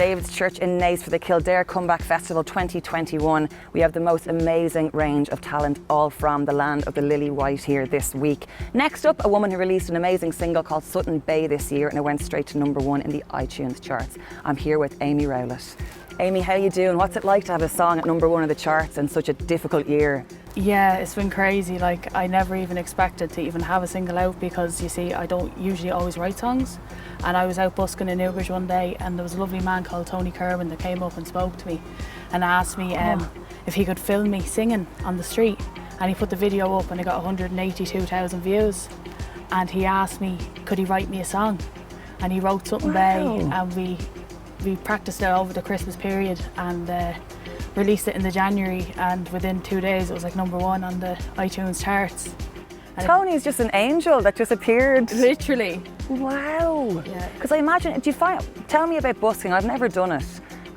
David's Church in Naas for the Kildare Comeback Festival 2021. We have the most amazing range of talent, all from the land of the Lily White here this week. Next up, a woman who released an amazing single called Sutton Bay this year, and it went straight to #1 in the iTunes charts. I'm here with Amy Rowlett. Amy, how you doing? What's it like to have a song at #1 in the charts in such a difficult year? Yeah, it's been crazy. Like, I never even expected to even have a single out because, you see, I don't usually always write songs. And I was out busking in Newbridge one day, and there was a lovely man called Tony Kirwan that came up and spoke to me and asked me if he could film me singing on the street. And he put the video up and it got 182,000 views. And he asked me, could he write me a song? And he wrote Sutton Bay, and we practiced it over the Christmas period and released it in the January, and within 2 days it was like #1 on the iTunes charts. And Tony's just an angel that just appeared. Literally. Wow. Yeah. Because I imagine, tell me about busking. I've never done it.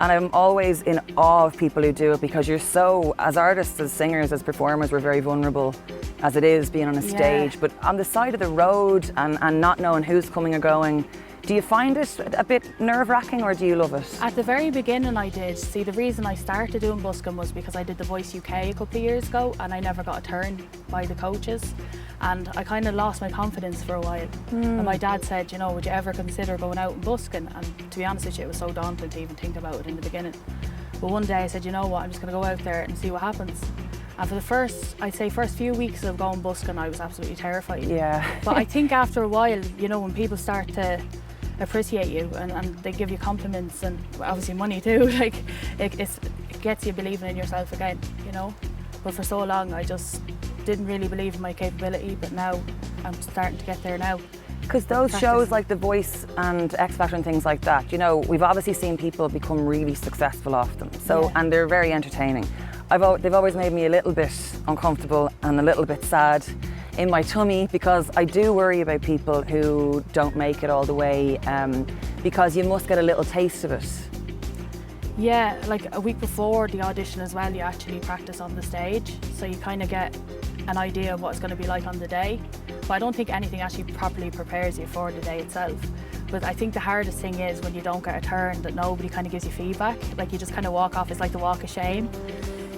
And I'm always in awe of people who do it, because you're so, as artists, as singers, as performers, we're very vulnerable as it is being on a stage. But on the side of the road and not knowing who's coming or going, do you find it a bit nerve-wracking, or do you love it? At the very beginning I did. See, the reason I started doing busking was because I did The Voice UK a couple of years ago and I never got a turn by the coaches. And I kind of lost my confidence for a while. And my dad said, you know, would you ever consider going out and busking? And to be honest with you, it was so daunting to even think about it in the beginning. But one day I said, you know what, I'm just going to go out there and see what happens. And for the first few weeks of going busking, I was absolutely terrified. Yeah. But I think after a while, you know, when people start to appreciate you and they give you compliments and obviously money too, like it gets you believing in yourself again, you know. But for so long I just didn't really believe in my capability, but now I'm starting to get there now. Because those shows like The Voice and X Factor and things like that, you know, we've obviously seen people become really successful off them. So, and they're very entertaining. They've always made me a little bit uncomfortable and a little bit sad in my tummy, because I do worry about people who don't make it all the way, because you must get a little taste of it. Yeah, like a week before the audition as well, you actually practice on the stage, so you kind of get an idea of what it's going to be like on the day. But I don't think anything actually properly prepares you for the day itself. But I think the hardest thing is when you don't get a turn, that nobody kind of gives you feedback. Like, you just kind of walk off. It's like the walk of shame.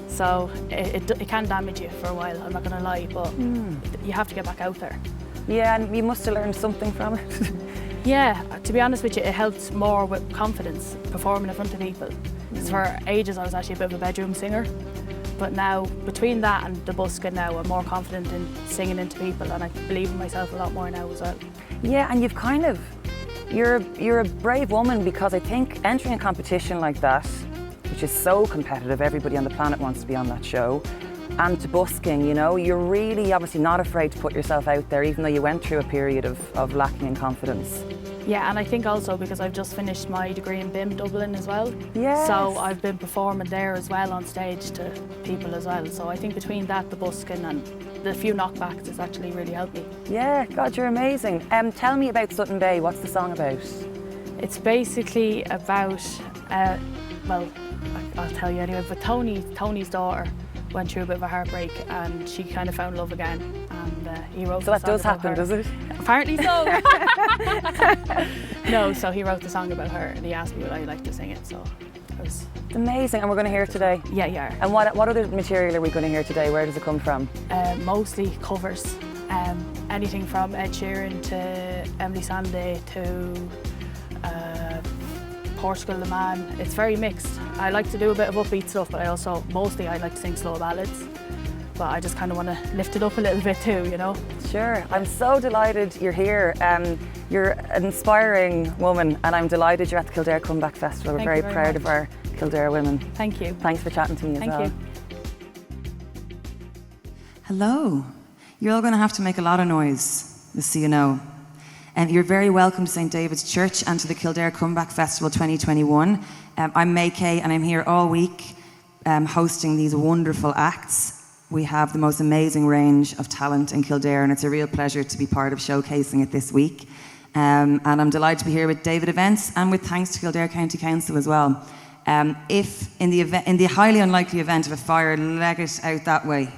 So it can damage you for a while, I'm not going to lie, but you have to get back out there. Yeah, and you must have learned something from it. Yeah, to be honest with you, it helps more with confidence, performing in front of people. Because for ages I was actually a bit of a bedroom singer. But now, between that and the busking now, I'm more confident in singing into people, and I believe in myself a lot more now as well. Yeah, and you're a brave woman, because I think entering a competition like that, which is so competitive, everybody on the planet wants to be on that show, and to busking, you know, you're really obviously not afraid to put yourself out there, even though you went through a period of lacking in confidence. Yeah, and I think also because I've just finished my degree in BIM Dublin as well. Yes. So I've been performing there as well on stage to people as well. So I think between that, the busking and the few knockbacks, it's actually really helped me. Yeah, God, you're amazing. Tell me about Sutton Bay. What's the song about? It's basically about, well, I'll tell you anyway, but Tony's daughter went through a bit of a heartbreak and she kind of found love again, and he wrote So that does happen, does it? Apparently so. No, so he wrote the song about her and he asked me would I like to sing it, so it was amazing. And we're going to hear it today? Yeah, yeah. And what other material are we going to hear today? Where does it come from? Mostly covers. Anything from Ed Sheeran to Emily Sandé to Portugal the Man. It's very mixed. I like to do a bit of upbeat stuff, but I like to sing slow ballads. But I just kind of want to lift it up a little bit too, you know? Sure. I'm so delighted you're here. You're an inspiring woman, and I'm delighted you're at the Kildare Comeback Festival. We're very proud of our Kildare women. Thank you. Thanks for chatting to me as well. Thank you. Hello. You're all going to have to make a lot of noise, just so you know. And you're very welcome to St. David's Church and to the Kildare Comeback Festival 2021. I'm May Kay, and I'm here all week hosting these wonderful acts. We have the most amazing range of talent in Kildare, and it's a real pleasure to be part of showcasing it this week. And I'm delighted to be here with David Events, and with thanks to Kildare County Council as well. If in the highly unlikely event of a fire, leg it out that way.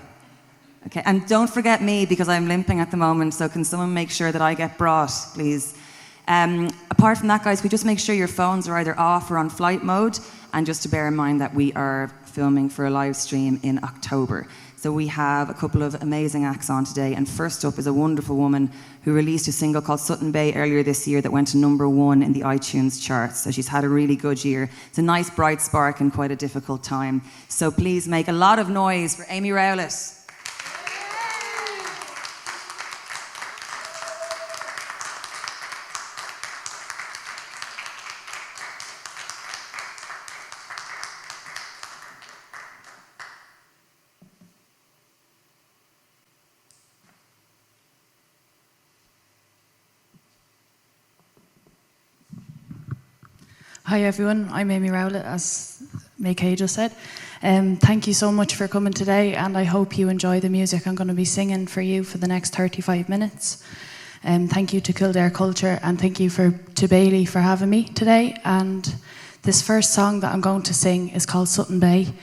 Okay, and don't forget me, because I'm limping at the moment, so can someone make sure that I get brought, please? Apart from that, guys, we just make sure your phones are either off or on flight mode, and just to bear in mind that we are filming for a live stream in October. So we have a couple of amazing acts on today, and first up is a wonderful woman who released a single called Sutton Bay earlier this year that went to #1 in the iTunes charts. So she's had a really good year. It's a nice bright spark in quite a difficult time. So please make a lot of noise for Amy Rowlett. Hi everyone, I'm Amy Rowlett, as May-Kay just said. Thank you so much for coming today, and I hope you enjoy the music I'm going to be singing for you for the next 35 minutes. Thank you to Kildare Culture, and thank you to Bailey for having me today. And this first song that I'm going to sing is called Sutton Bay,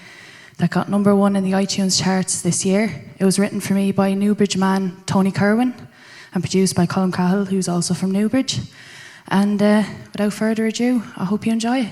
that got #1 in the iTunes charts this year. It was written for me by Newbridge man Tony Kirwan and produced by Colin Cahill, who's also from Newbridge. And without further ado, I hope you enjoy it.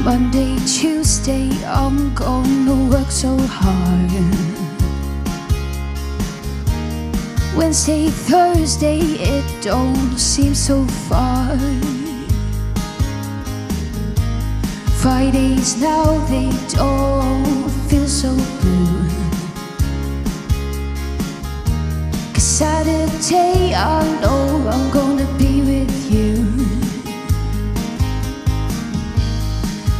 Monday, Tuesday, I'm gonna work so hard. Wednesday, Thursday, it don't seem so far. Fridays now, they don't feel so blue. 'Cause Saturday, I know I'm gonna be with you.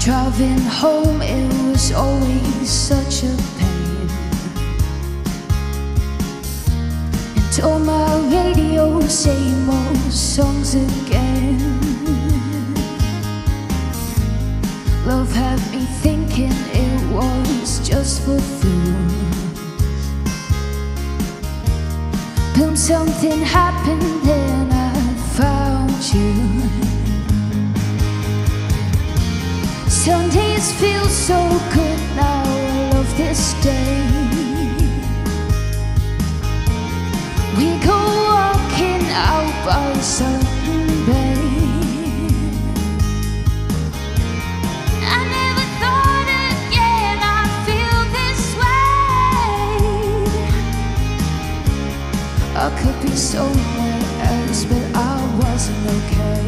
Driving home, it was always such a pain. And on my radio, same old songs again. Love had me thinking it was just for fools. Boom, something happened, then I found you. Sundays feel so good now, I love this day. We go walking out by Sutton Bay. I never thought again I'd feel this way. I could be somewhere else, but I wasn't okay.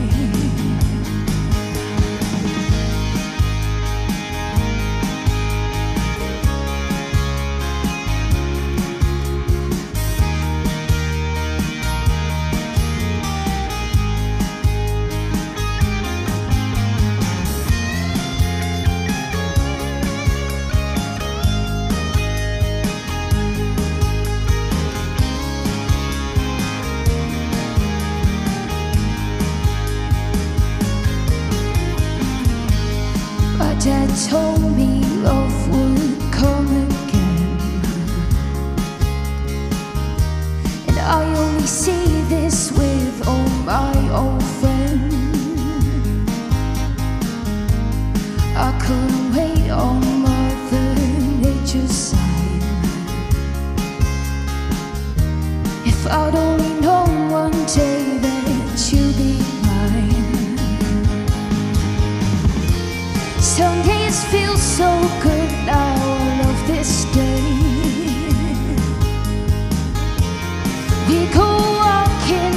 Dad told me love would come again, and I only see this with all my old friends. I couldn't wait on Mother Nature's sign. If I'd only known one day that you'd be mine. Sundays feel so good now, I love this day. We go walking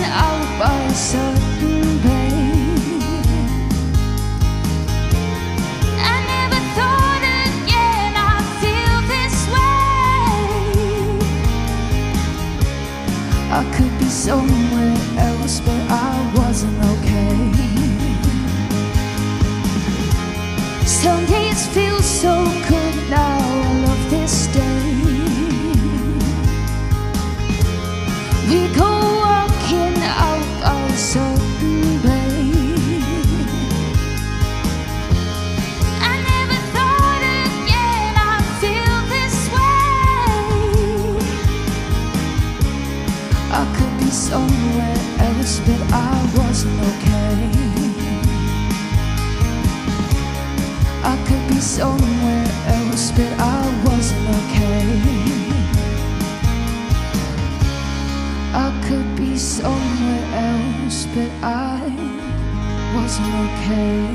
else, but I wasn't okay. I could be somewhere else, but I wasn't okay. I could be somewhere else, but I wasn't okay.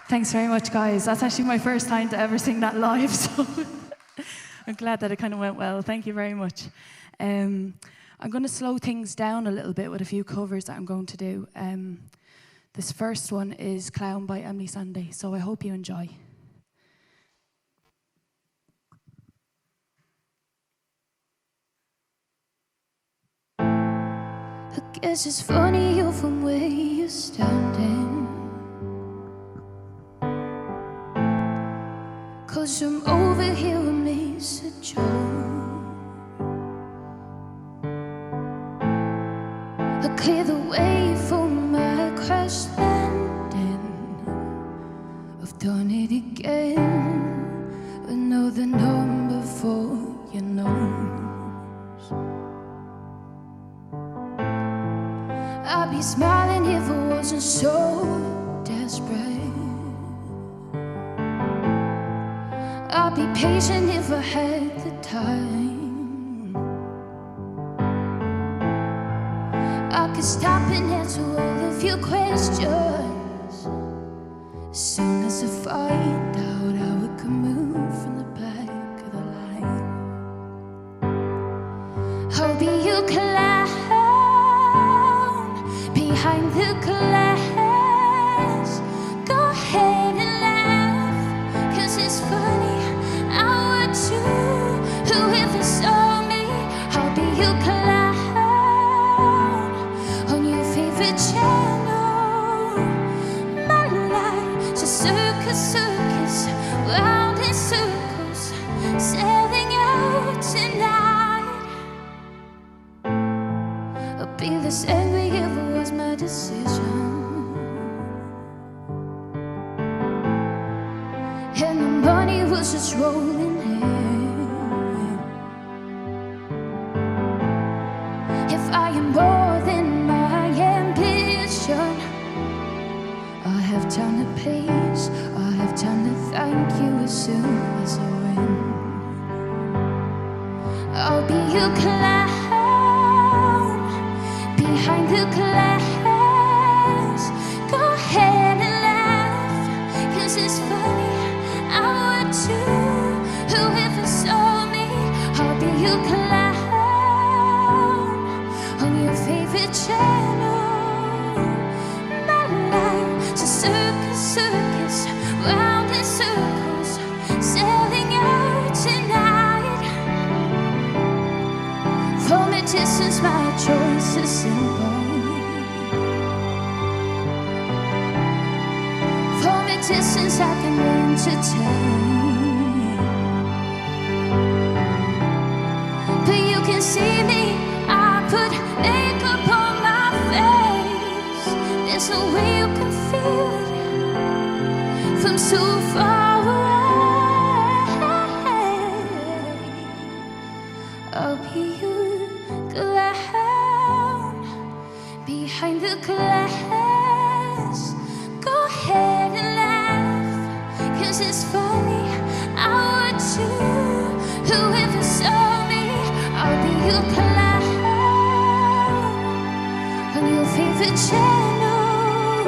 Thanks very much, guys. That's actually my first time to ever sing that live, so I'm glad that it kind of went well. Thank you very much. I'm going to slow things down a little bit with a few covers that I'm going to do. This first one is Clown by Emily Sunday, so I hope you enjoy. I guess it's funny you're from where you're standing, 'cause from over here it makes a joke. I clear the way for my crash landing. I've done it again. Another number for your nose. I'd be smiling if I wasn't so desperate. I'd be patient if I had the time. I could stop and answer all of your questions as soon as I find out how it can move from the back of the line. I'll be your clown behind the glass. Go ahead and laugh, 'cause it's funny. I would too. Whoever saw me, I'll be your clown on your favorite channel. My life's a circus, circus, round in circles, selling out tonight. I'll be this angry if it was my decision, and the money was just rolling in. If I am more than my ambition, I have time to pace, I have time to thank you as soon as I win. I'll be your clown behind the glass. Go ahead and laugh, 'cause it's funny. I would too. Whoever saw me, I'll be your clown on your favorite channel. My life's a circus, circus, round in circles, selling out tonight. From a distance, my choice is simple. From a distance, I can entertain. But you can see me, I put makeup on my face. There's no way you can feel it from so far away. I'll be your clown behind the glass. Go ahead and laugh, 'cause it's funny. I would too. Whoever saw me, I'll be your clown on your favorite channel.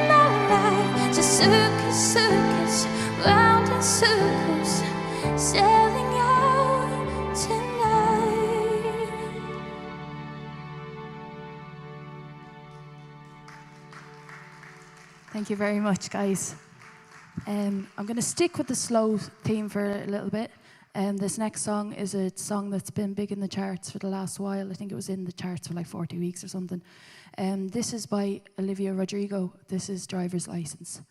My life's a circus, circus, round in circles, selling out tonight. Thank you very much, guys. I'm going to stick with the slow theme for a little bit. This next song is a song that's been big in the charts for the last while. I think it was in the charts for like 40 weeks or something. This is by Olivia Rodrigo. This is Driver's License.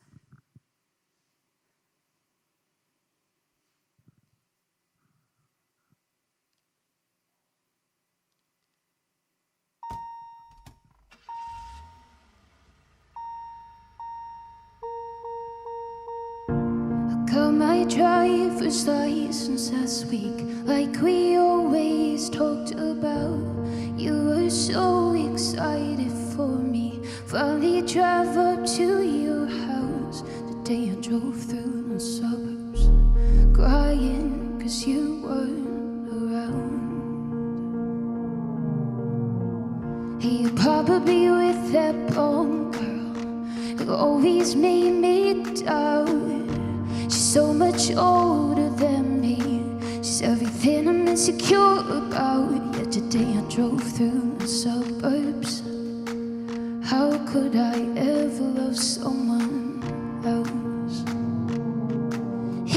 Got my driver's license last week, like we always talk so excited for me. Finally drive up to your house. The day I drove through the suburbs, crying 'cause you weren't around. You're probably with that blonde girl who always made me doubt. She's so much older than me. She's everything I'm insecure about. Yet today I drove through the suburbs. How could I ever love someone else?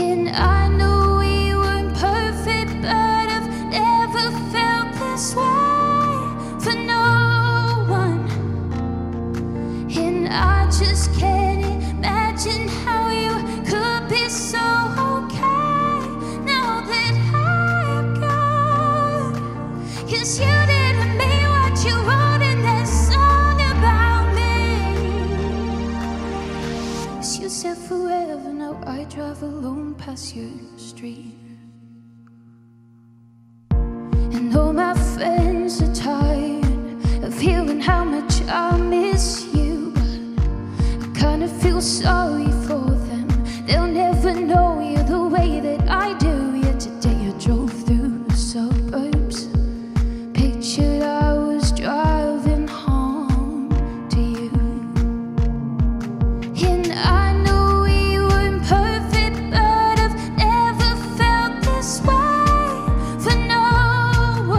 And I know we weren't perfect, but I've never felt this way for no one. And I just can't imagine how you could be so okay now that I'm gone. 'Cause you didn't mean what you wrote in that song about me. 'Cause you said forever, now I drive alone past your street. And all my friends are tired of hearing how much I miss you. But I kind of feel sorry for them. They'll never know you the way that I do. Yet today I drove through the suburbs. Pictured I was driving home to you. And I know we weren't perfect, but I've never felt this way for no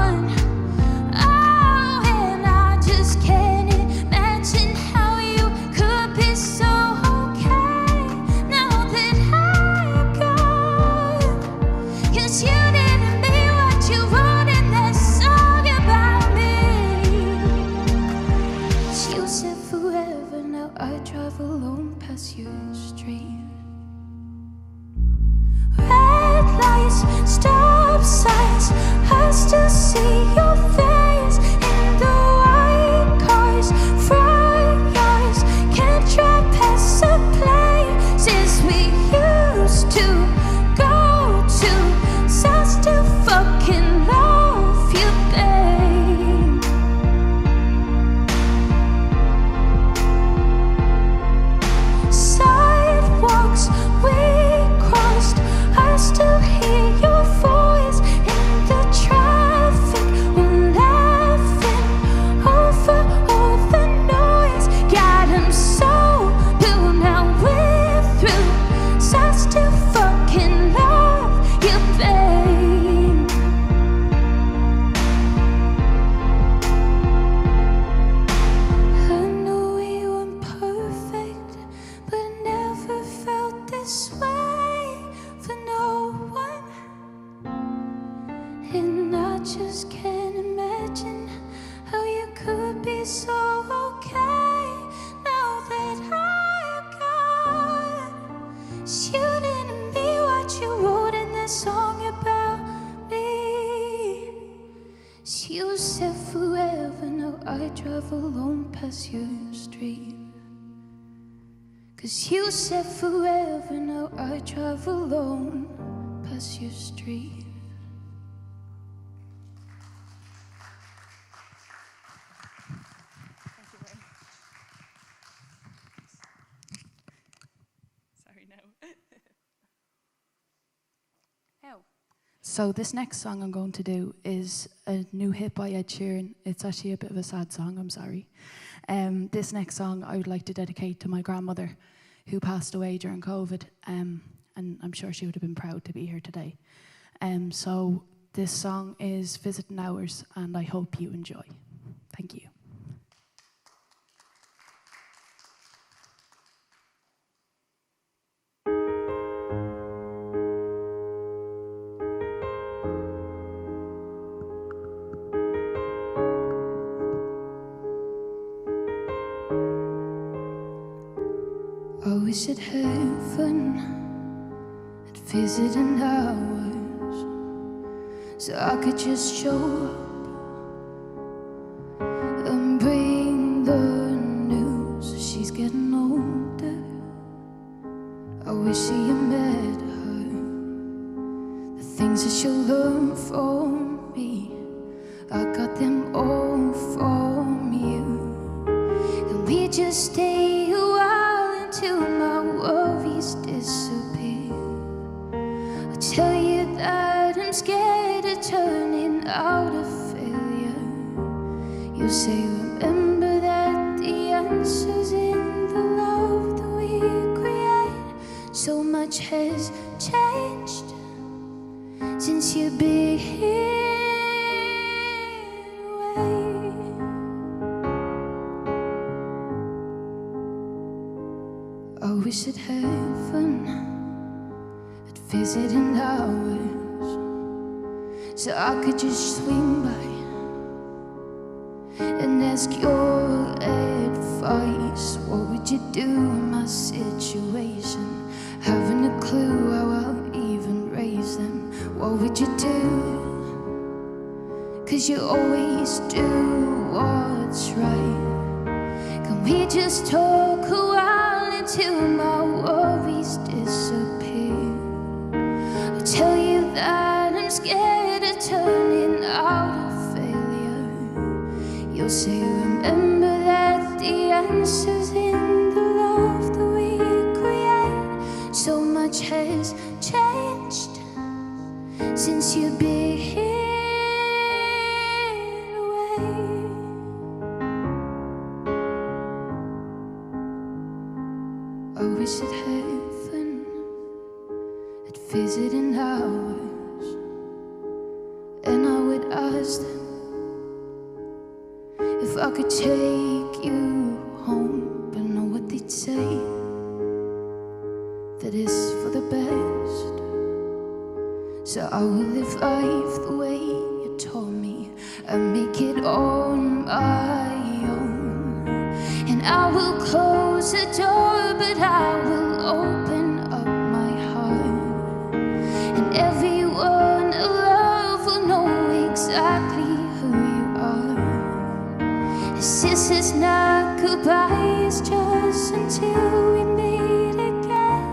one. Oh, and I just can't imagine how you could be so okay now that I'm gone. 'Cause you didn't mean what you wrote in that song about me. You said forever, now I drive alone past your street. Red lights, stop signs, I still see your face in the white cars, front yards. Can't drive past the places we used to go to. So I still fucking love you, babe. Sidewalks we crossed, I still hear your voice in the traffic. We're laughing over all the noise. God, I'm so blue now we're through. So I still fucking love you, babe. I know we weren't perfect, but I never felt this way for no one. And I just can't imagine how you could be so okay now that I'm gone. 'Cause you didn't mean what you wrote in that song about me. 'Cause you said forever, now I drive alone past your street. 'Cause you said forever, now I drive alone past your street. Sorry, no. So this next song I'm going to do is a new hit by Ed Sheeran. It's actually a bit of a sad song, I'm sorry. This next song I would like to dedicate to my grandmother who passed away during COVID, and I'm sure she would have been proud to be here today. So this song is Visiting Hours, and I hope you enjoy. Thank you. I wish at heaven had visiting hours, so I could just show up and bring the news. She's getting older. I wish you met her. The things that she'll learn from me, I got them all for just stay a while until my worries disappear? I'll tell you that I'm scared of turning out a failure. You say, remember that the answer's in the love that we create. So much has changed since you've been away. I wish that heaven had visited ours, so I could just swing by and ask your advice. What would you do in my situation? Haven't a clue how I'll even raise them. What would you do? 'Cause you always do what's right. Can we just talk a while until my worries disappear? I'll tell you that I'm scared of turning out a failure. You'll say, remember that the answer's in the love that we create. So much has changed since you've been away. I wish that heaven had visited ours, and I would ask them if I could take you home, but know what they'd say, that it's for the best. So I will live life the way you told me, and make it on my own. And I will close the door, but I will open up my heart. And everyone I love will know exactly who you are. This is not goodbye, it's just until we meet again.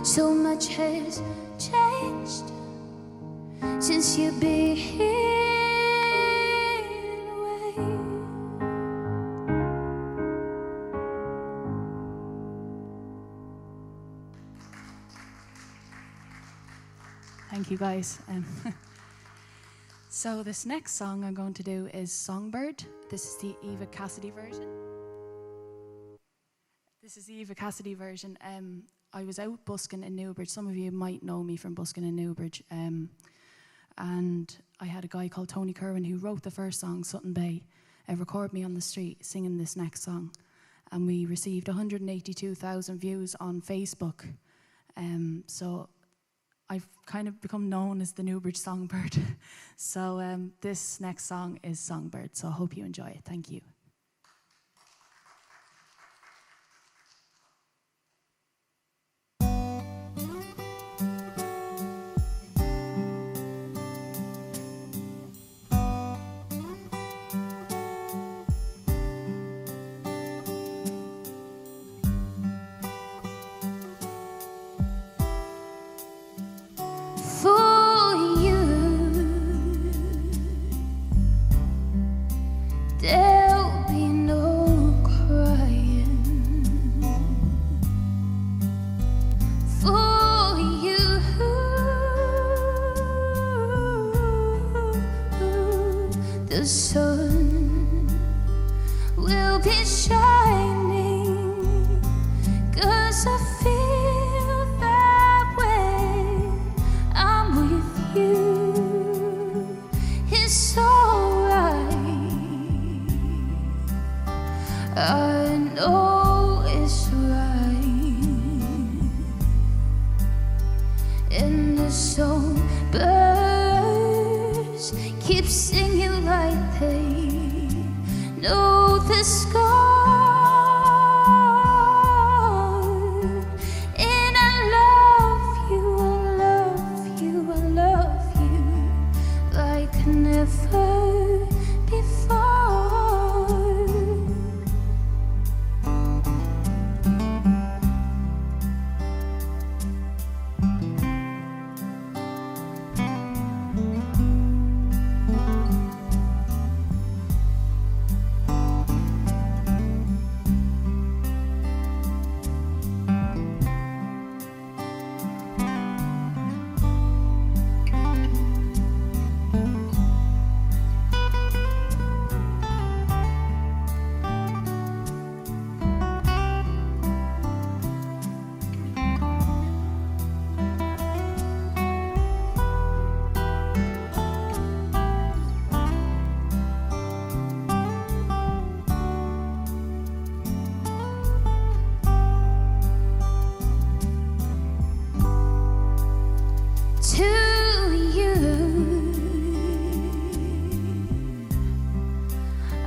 So much has changed since you've been away. Thank you, guys. So this next song I'm going to do is Songbird. This is the Eva Cassidy version. I was out busking in Newbridge. Some of you might know me from busking in Newbridge. And I had a guy called Tony Kirwan who wrote the first song, Sutton Bay, record me on the street singing this next song. And we received 182,000 views on Facebook. So I've kind of become known as the Newbridge Songbird. So this next song is Songbird, so I hope you enjoy it. Thank you. For you, there'll be no crying. For you, the sun will be shining, 'cause I feel that way. I'm with you, it's alright. I know it's right. And the songbirds keep singing like they know the sky. And I love you, I love you, I love you like never before.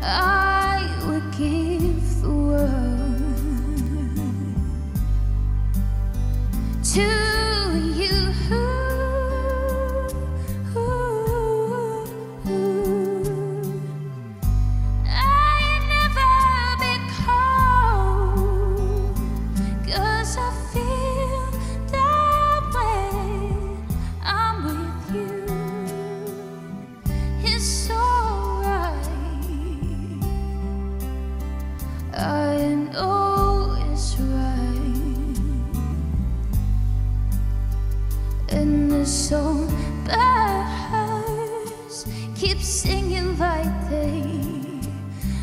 I would give the world to you. I'd never be cold, 'cause I feel that way. I'm with you. It's alright. I know it's right. And the song birds keep singing like they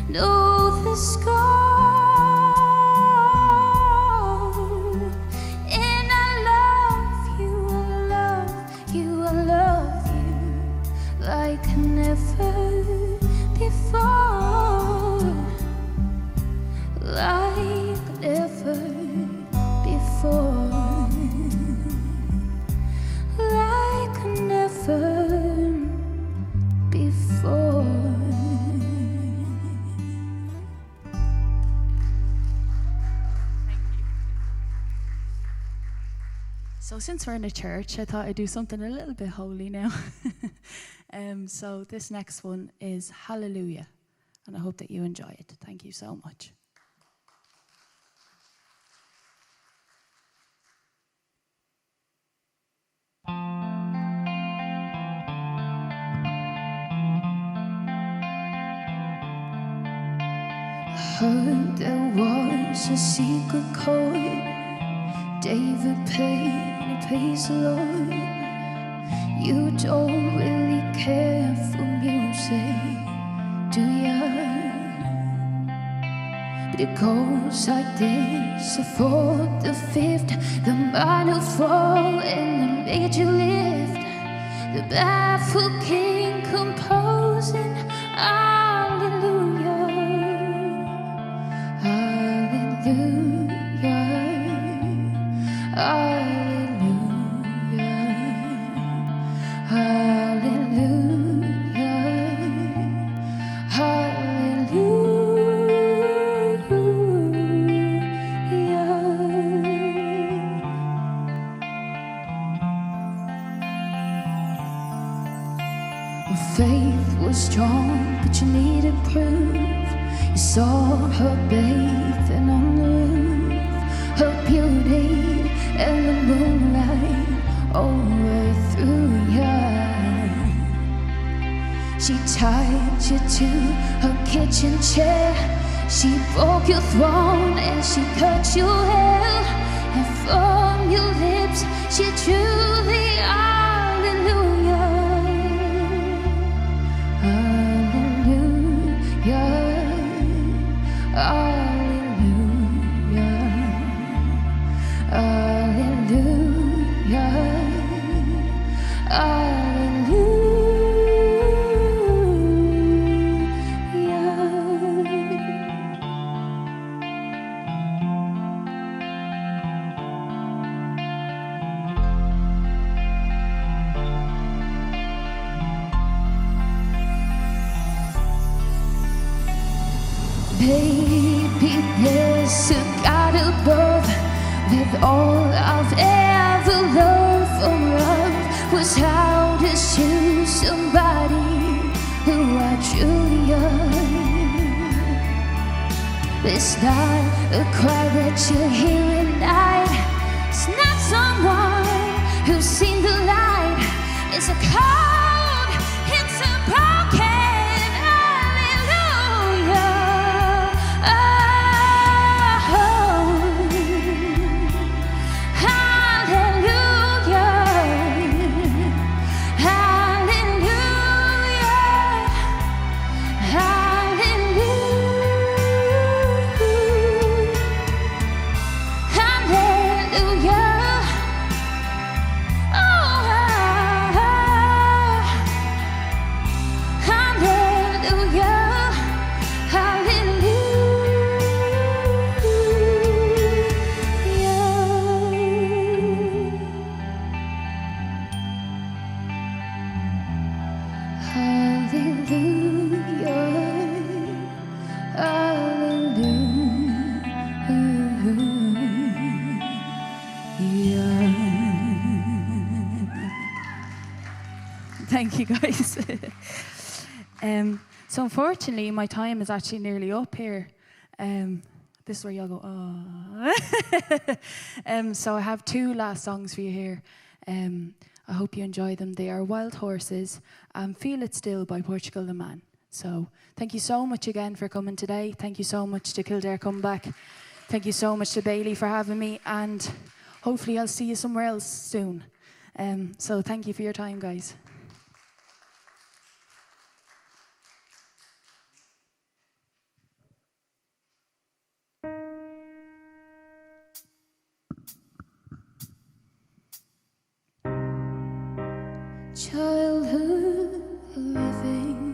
know the score. And I love you, I love you, I love you like never before, like never before, like never before. So since we're in a church, I thought I'd do something a little bit holy now. So this next one is Hallelujah, and I hope that you enjoy it. Thank you so much. Heard there was a secret chord David paid, he pays the Lord. You don't really care for music, do ya? But it goes like this: the fourth, the fifth, the minor fall and the major lift. The baffled king composing hallelujah, hallelujah, hallelujah, hallelujah, hallelujah. Faith was strong, but you needed proof. You saw her bathing on the roof, her beauty and the moonlight all right through ya. She tied you to her kitchen chair. She broke your throne and she cut your hair. And from your lips she drew the hallelujah, hallelujah, hallelujah, hallelujah, hallelujah. Baby, there's a God above. With all I've ever learned from love was how to choose somebody who I truly am. It's not a cry that you hear at night. It's not someone who's seen the light. It's a cold, it's a broken hallelujah. Hallelujah. you guys. So unfortunately, my time is actually nearly up here. This is where y'all go, oh. So I have 2 last songs for you here. I hope you enjoy them. They are Wild Horses and Feel It Still by Portugal the Man. So thank you so much again for coming today. Thank you so much to Kildare Comeback. Thank you so much to Bailey for having me. And hopefully I'll see you somewhere else soon. So thank you for your time, guys. Childhood living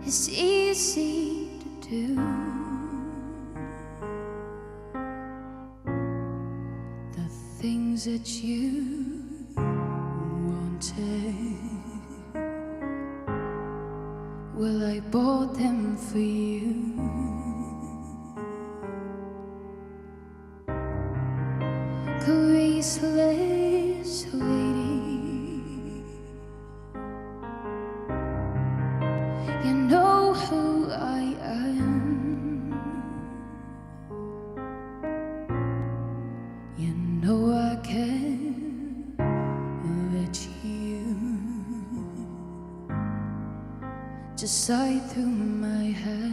is easy to do. The things that you wanted, well, I bought them for you. Graceless lady, you know who I am. You know I can't let you just slide through my hands.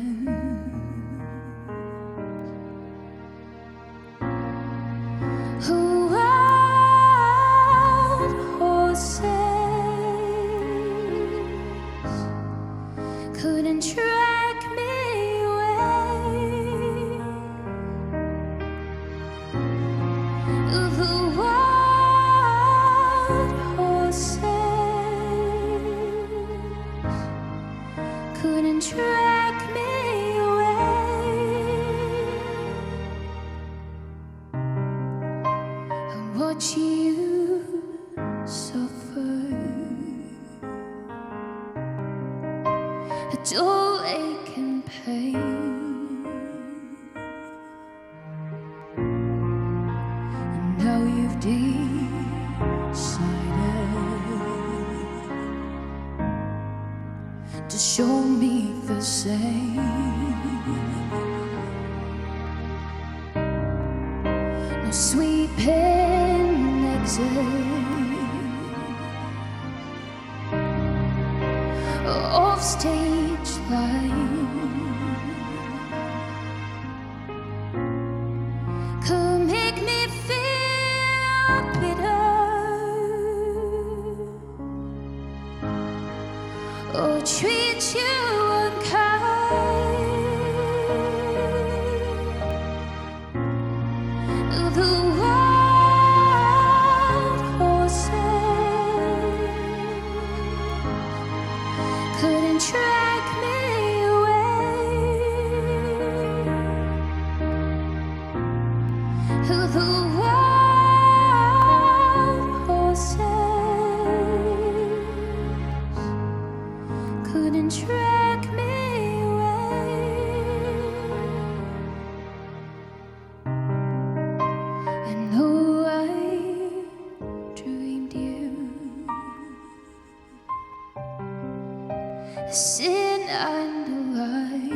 Sin and light,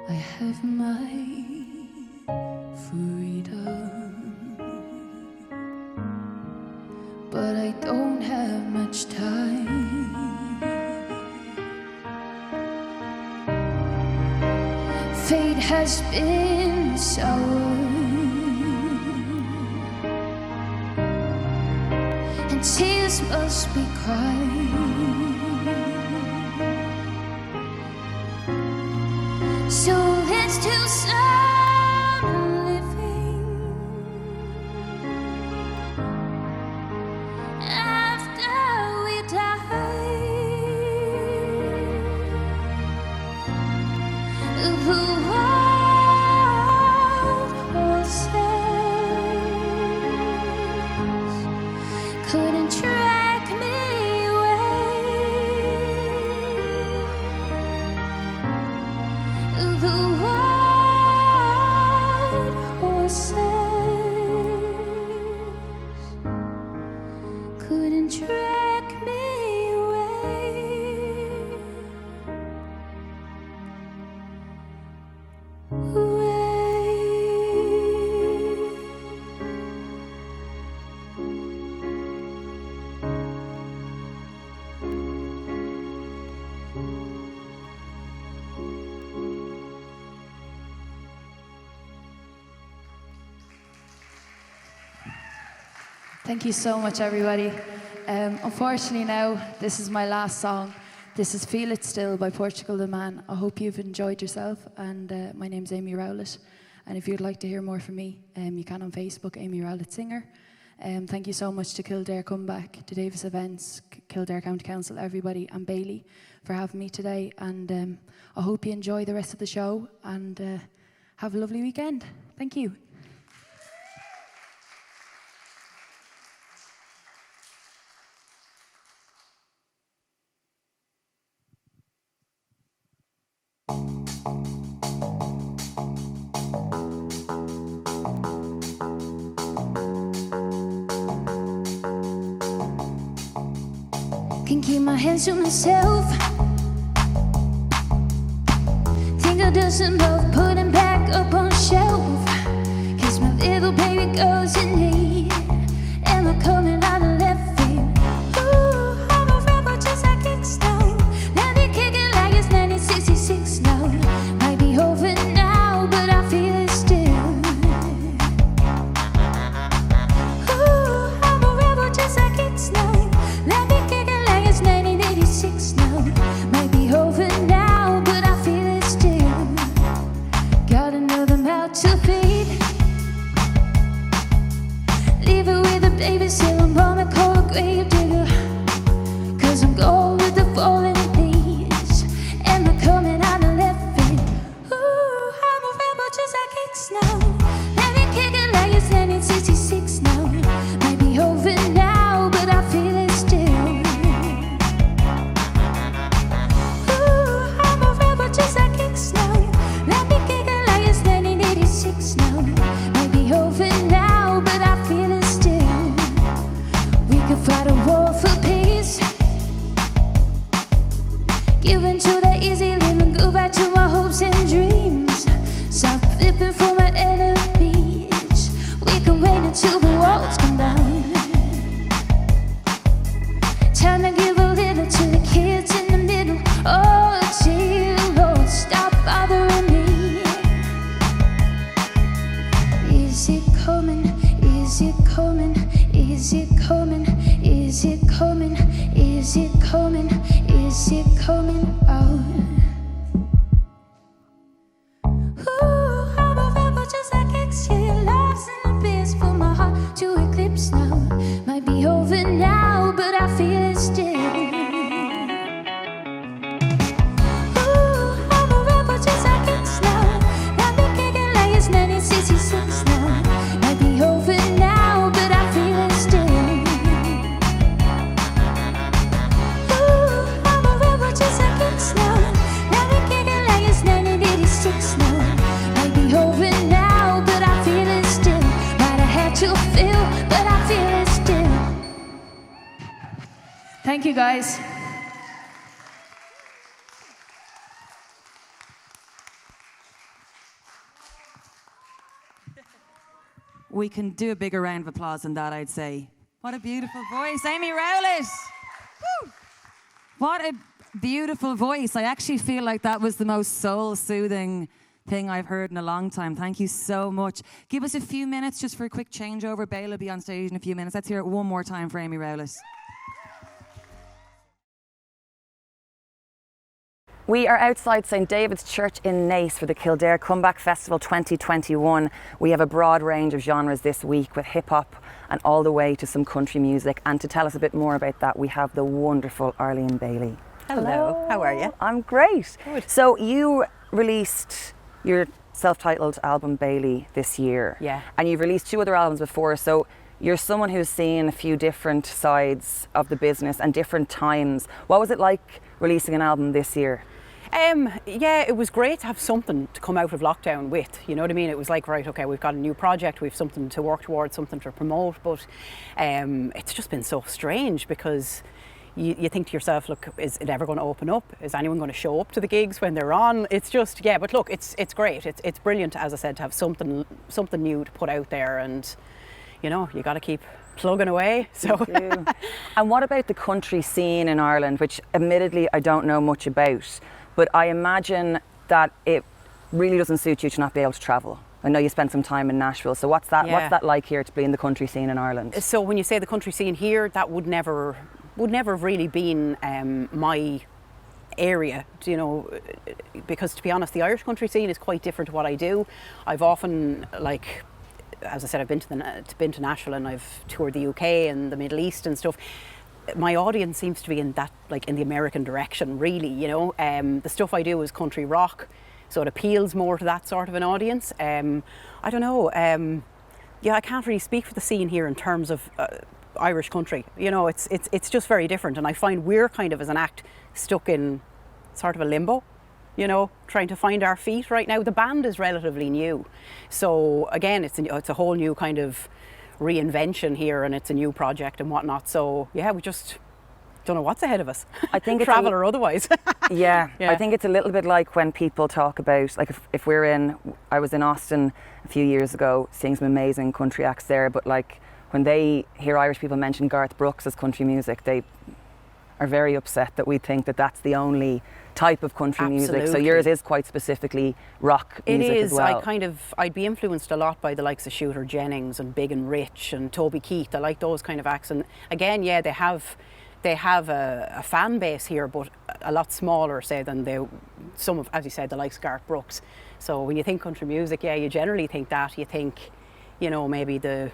I have my freedom, but I don't have much time. Fate has been sour, tears must be cried. So let's do some living after we die. The wild horses couldn't track me away. The wild Thank you so much, everybody. Unfortunately now, this is my last song. This is Feel It Still by Portugal the Man. I hope you've enjoyed yourself, and my name's Amy Rowlett. And if you'd like to hear more from me, you can on Facebook, Amy Rowlett Singer. Thank you so much to Kildare Comeback, to Davis Events, Kildare County Council, everybody, and Bailey for having me today. And I hope you enjoy the rest of the show and have a lovely weekend. Thank you. Can keep my hands to myself. Think I'll do some both, put them back up on shelf. Cause my little baby goes in need, and we're coming out of left field. Ooh, I'm a rebel just like it snow. Let me kick it like it's 1966 now. Might be over now, but I feel it still. Ooh, I'm a rebel just like it snow. Let me kick it like it's 1986 now. Might be over now, but I feel it still. Got another mouth to feed. Leave it with the baby, still I'm gonna call a grave digger. Cause I'm going with the fallen leaves, and they're coming out of left field. Ooh, I'm a rebel just like it snow. Let me kick it like it's 1966 now. Might be over now, but I feel it still. Ooh, I'm a rebel just like it snow. Let me kick it like it's 1986 now. Might be over now, but I feel it still. We could fight a war for peace. Give in to the easy living, go back to my hopes and dreams. Stop flipping for my enemies. We can wait until the walls come down. Time to give a little to the kids in the middle. Oh, dear Lord, stop bothering me. Is it coming? Is it coming? Is it coming? Is it coming? Is it coming? Is it coming out? Ooh, I'm a rebel just like X. Yeah, your love's in the best for my heart to eclipse now. Might be over now, but I feel it still. Ooh, I'm a rebel just like X now. Let me kick it like it's 1966 now. Might be over now, but I feel it still. Ooh, I'm a rebel just like X now. Let me kick it like it's 1986 now. Might be over now, but I feel it still. Might have had to feel, but I feel it still. Thank you, guys. We can do a bigger round of applause than that, I'd say. What a beautiful voice, Amy Rowlett. Woo! What a beautiful voice. I actually feel like that was the most soul-soothing thing I've heard in a long time. Thank you so much. Give us a few minutes just for a quick changeover. Bailey will be on stage in a few minutes. Let's hear it one more time for Amy Rowlett. We are outside St David's Church in Naas for the Kildare Comeback Festival 2021. We have a broad range of genres this week, with hip-hop and all the way to some country music. And to tell us a bit more about that, we have the wonderful Arlene Bailey. Hello, how are you? I'm great. Good. So you released your self-titled album Bailey this year. Yeah. And you've released 2 other albums before, so you're someone who's seen a few different sides of the business and different times. What was it like releasing an album this year? Yeah, it was great to have something to come out of lockdown with, you know what I mean? It was like, right, okay, we've got a new project, we've something to work towards, something to promote, but it's just been so strange because you think to yourself, look, is it ever going to open up? Is anyone going to show up to the gigs when they're on? It's just, yeah, but look, it's great. It's brilliant, as I said, to have something new to put out there, and, you know, you got to keep plugging away. So. And what about the country scene in Ireland, which admittedly I don't know much about, but I imagine that it really doesn't suit you to not be able to travel. I know you spent some time in Nashville. So what's that like here to be in the country scene in Ireland? So when you say the country scene here, that would never have really been my area, you know, because to be honest, the Irish country scene is quite different to what I do. I've often, like, as I said, I've been to Nashville and I've toured the UK and the Middle East and stuff. My audience seems to be in that, like, in the American direction, really, you know. The stuff I do is country rock, so it appeals more to that sort of an audience. I don't know. I can't really speak for the scene here in terms of Irish country. You know, it's just very different, and I find we're kind of, as an act, stuck in sort of a limbo, you know, trying to find our feet right now. The band is relatively new, so again, it's a whole new kind of reinvention here, and it's a new project and whatnot. So yeah, we just don't know what's ahead of us. I think travel or otherwise. Yeah, I think it's a little bit like when people talk about, like, if I was in Austin a few years ago seeing some amazing country acts there, but like when they hear Irish people mention Garth Brooks as country music, they are very upset that we think that that's the only type of country music. So yours is quite specifically rock music as well. It is. I'd be influenced a lot by the likes of Shooter Jennings and Big and Rich and Toby Keith. I like those kind of acts. And again, yeah, they have a fan base here, but a lot smaller, say, than some of, as you said, the likes of Garth Brooks. So when you think country music, yeah, you generally think that. You think, you know, maybe the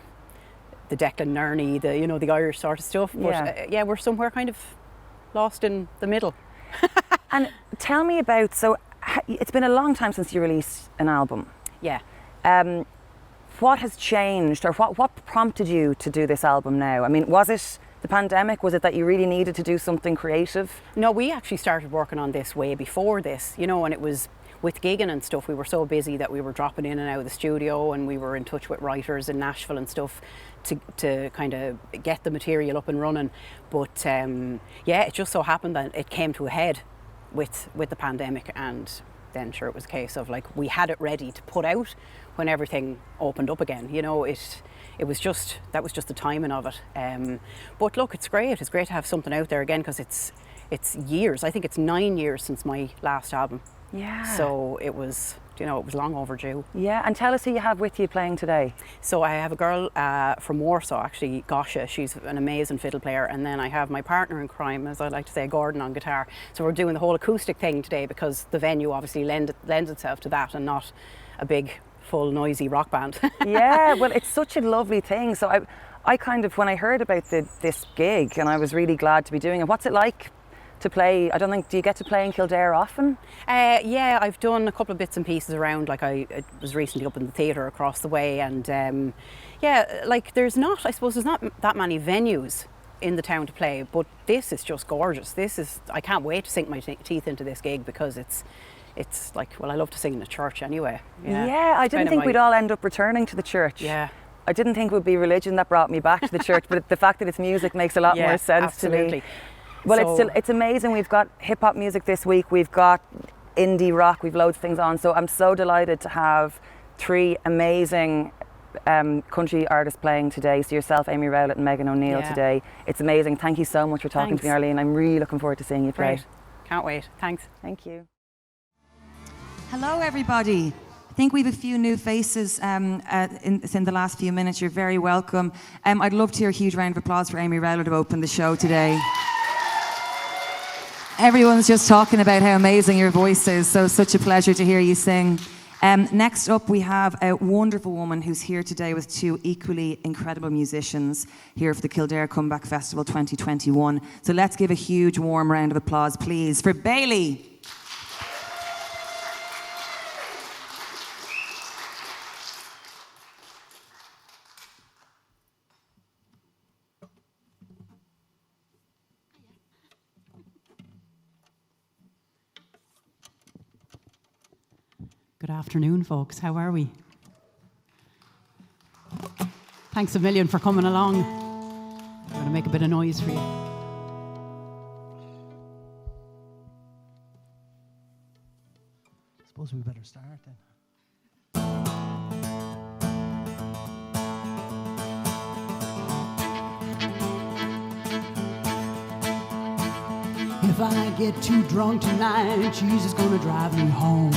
Declan Nerney, the Irish sort of stuff. But yeah, we're somewhere kind of lost in the middle. And tell me about, so it's been a long time since you released an album. Yeah. What has changed, or what prompted you to do this album now? I mean, was it the pandemic? Was it that you really needed to do something creative? No, we actually started working on this way before this, you know, and it was with gigging and stuff. We were so busy that we were dropping in and out of the studio, and we were in touch with writers in Nashville and stuff to kind of get the material up and running. But yeah, it just so happened that it came to a head with the pandemic, and then sure, it was a case of, like, we had it ready to put out when everything opened up again. You know, that was just the timing of it. But look, it's great to have something out there again, because it's years. I think it's 9 years since my last album. Yeah. So it was, you know, it was long overdue. Yeah, and tell us who you have with you playing today. So I have a girl from Warsaw, actually, Gosha. She's an amazing fiddle player. And then I have my partner in crime, as I like to say, Gordon, on guitar. So we're doing the whole acoustic thing today, because the venue obviously lends itself to that, and not a big, full, noisy rock band. Yeah, well, it's such a lovely thing. So I kind of, when I heard about this gig, and I was really glad to be doing it. What's it like to play? Do you get to play in Kildare often? Yeah, I've done a couple of bits and pieces around. Like, I was recently up in the theatre across the way, and yeah, like, there's not that many venues in the town to play, but this is just gorgeous. I can't wait to sink my teeth into this gig, because it's like, well, I love to sing in the church anyway. Yeah, I didn't think we'd all end up returning to the church. Yeah. I didn't think it would be religion that brought me back to the church, but the fact that it's music makes a lot more sense to me. Well, it's amazing. We've got hip hop music this week. We've got indie rock. We've loads of things on. So I'm so delighted to have three amazing country artists playing today. So yourself, Amy Rowlett, and Megan O'Neill today. It's amazing. Thank you so much for talking to me, Arlene. I'm really looking forward to seeing you play. Great. Can't wait. Thanks. Thank you. Hello, everybody. I think we have a few new faces in the last few minutes. You're very welcome. I'd love to hear a huge round of applause for Amy Rowlett to open the show today. Everyone's just talking about how amazing your voice is, so such a pleasure to hear you sing. Next up, we have a wonderful woman who's here today with two equally incredible musicians here for the Kildare Comeback Festival 2021. So let's give a huge warm round of applause, please, for Bailey. Good afternoon, folks. How are we? Thanks a million for coming along. I'm going to make a bit of noise for you. I suppose we better start then. If I get too drunk tonight, Jesus gonna drive me home.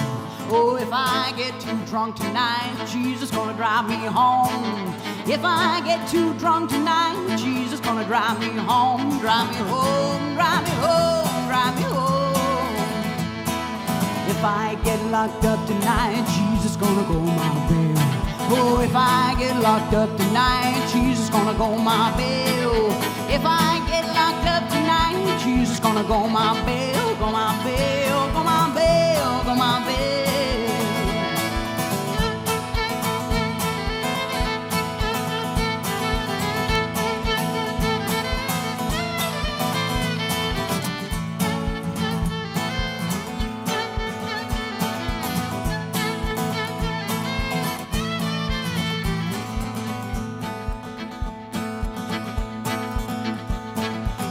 Oh, if I get too drunk tonight, Jesus gonna drive me home. If I get too drunk tonight, Jesus gonna drive me home. Drive me home, drive me home, drive me home. If I get locked up tonight, Jesus gonna go my bail. Oh, if I get locked up tonight, Jesus gonna go my bail. If I get locked up tonight, Jesus gonna go my bail, go my bail, go my bail, go my bail.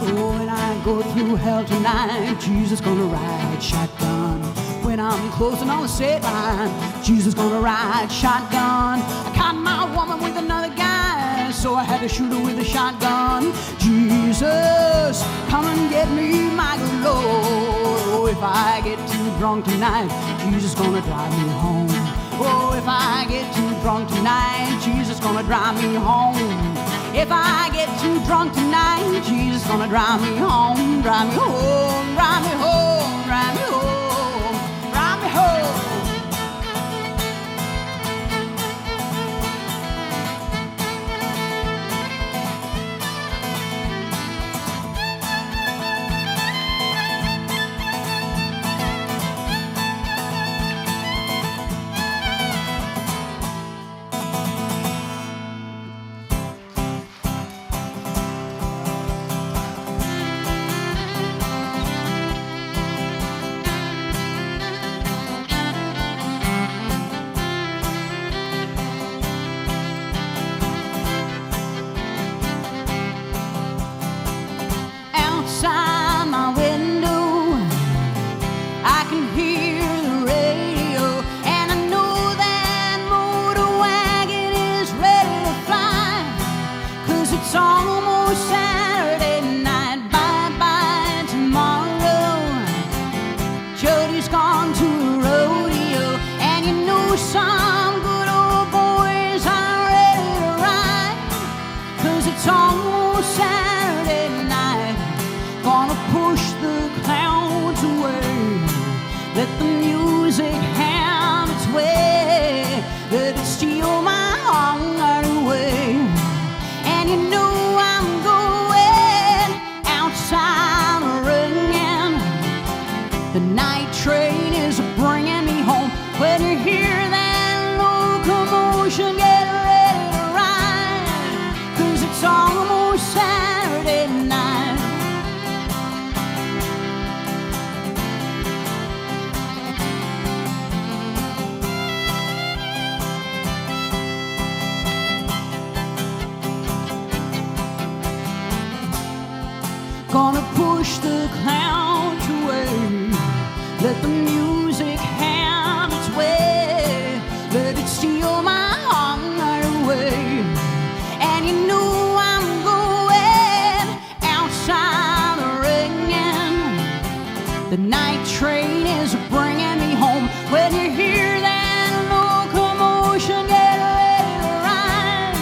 When I go through hell tonight, Jesus gonna ride shotgun. When I'm closing on the state line, Jesus gonna ride shotgun. I caught my woman with another guy, so I had to shoot her with a shotgun. Jesus, come and get me, my good Lord. Oh, if I get too drunk tonight, Jesus gonna drive me home. Oh, if I get too drunk tonight, Jesus gonna drive me home. If I get too drunk tonight, Jesus gonna drive me home, drive me home, drive me home, drive me home, drive me home. Outside my window, I can hear the radio, and I know that motor wagon is ready to fly, 'cause it's almost Saturday night. Bye-bye tomorrow. Jody's gone to the rodeo, and you know some good old boys are ready to ride, 'cause it's almost Saturday night. Gonna push the clouds away, let the music have its way, let it steal my heart away. And you know I'm going outside ringing. The night train is bringing me home. When you hear that locomotion, get ready to ride, 'cause it's almost Saturday night. Gonna push the clouds away, let the music have its way, let it steal my heart away. And you know I'm going outside ringing. The night train is bringing me home. When you hear that locomotion, get ready to ride,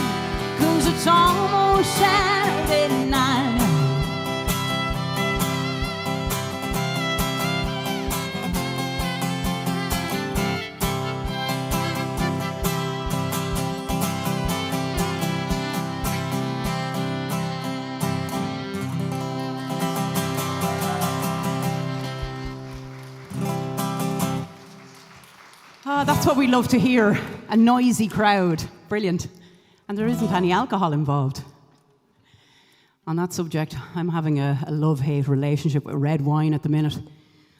'cause it's almost Saturday night. That's what we love to hear, a noisy crowd. Brilliant. And there isn't any alcohol involved. On that subject, I'm having a love-hate relationship with red wine at the minute.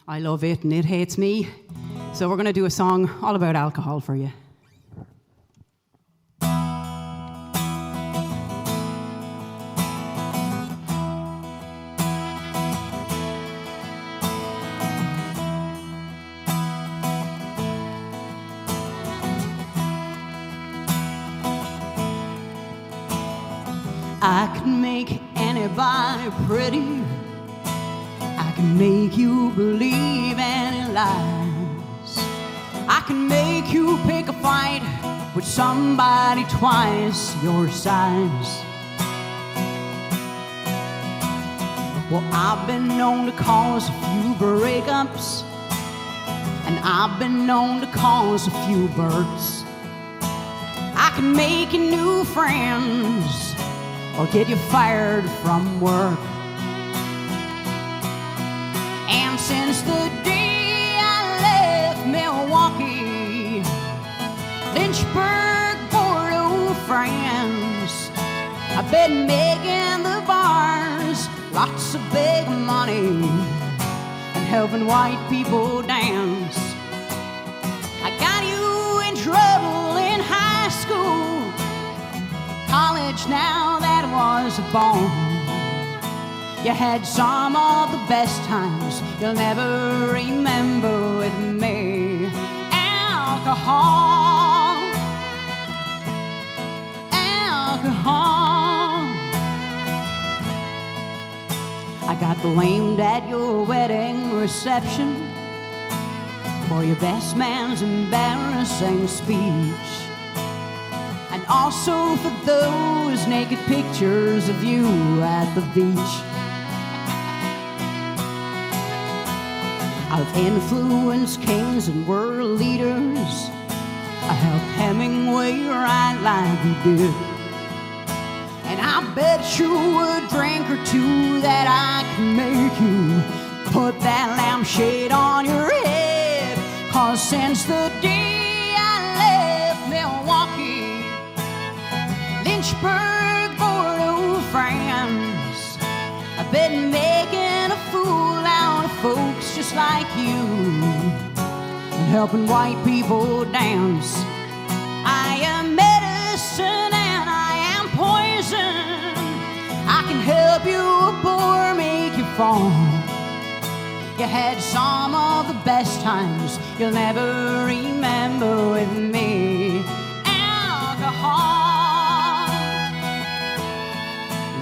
I love it and it hates me. So we're going to do a song all about alcohol for you. I can make anybody pretty. I can make you believe any lies. I can make you pick a fight with somebody twice your size. Well, I've been known to cause a few breakups, and I've been known to cause a few births. I can make you new friends or get you fired from work. And since the day I left Milwaukee, Lynchburg, Bordeaux, France, I've been making the bars lots of big money and helping white people dance. I got you in trouble in high school, college now that was a bone. You had some of the best times you'll never remember with me. Alcohol, alcohol. I got blamed at your wedding reception for your best man's embarrassing speech, and also for those naked pictures of you at the beach. I've influenced kings and world leaders. I helped Hemingway write like he did. And I bet you a drink or two that I can make you put that lampshade on your head. 'Cause since the day I left Milwaukee, Lynchburg, Bordeaux, France, I've been making a fool out of folks just like you and helping white people dance. I am medicine and I am poison. I can help you or make you fall. You had some of the best times you'll never remember with me. Alcohol.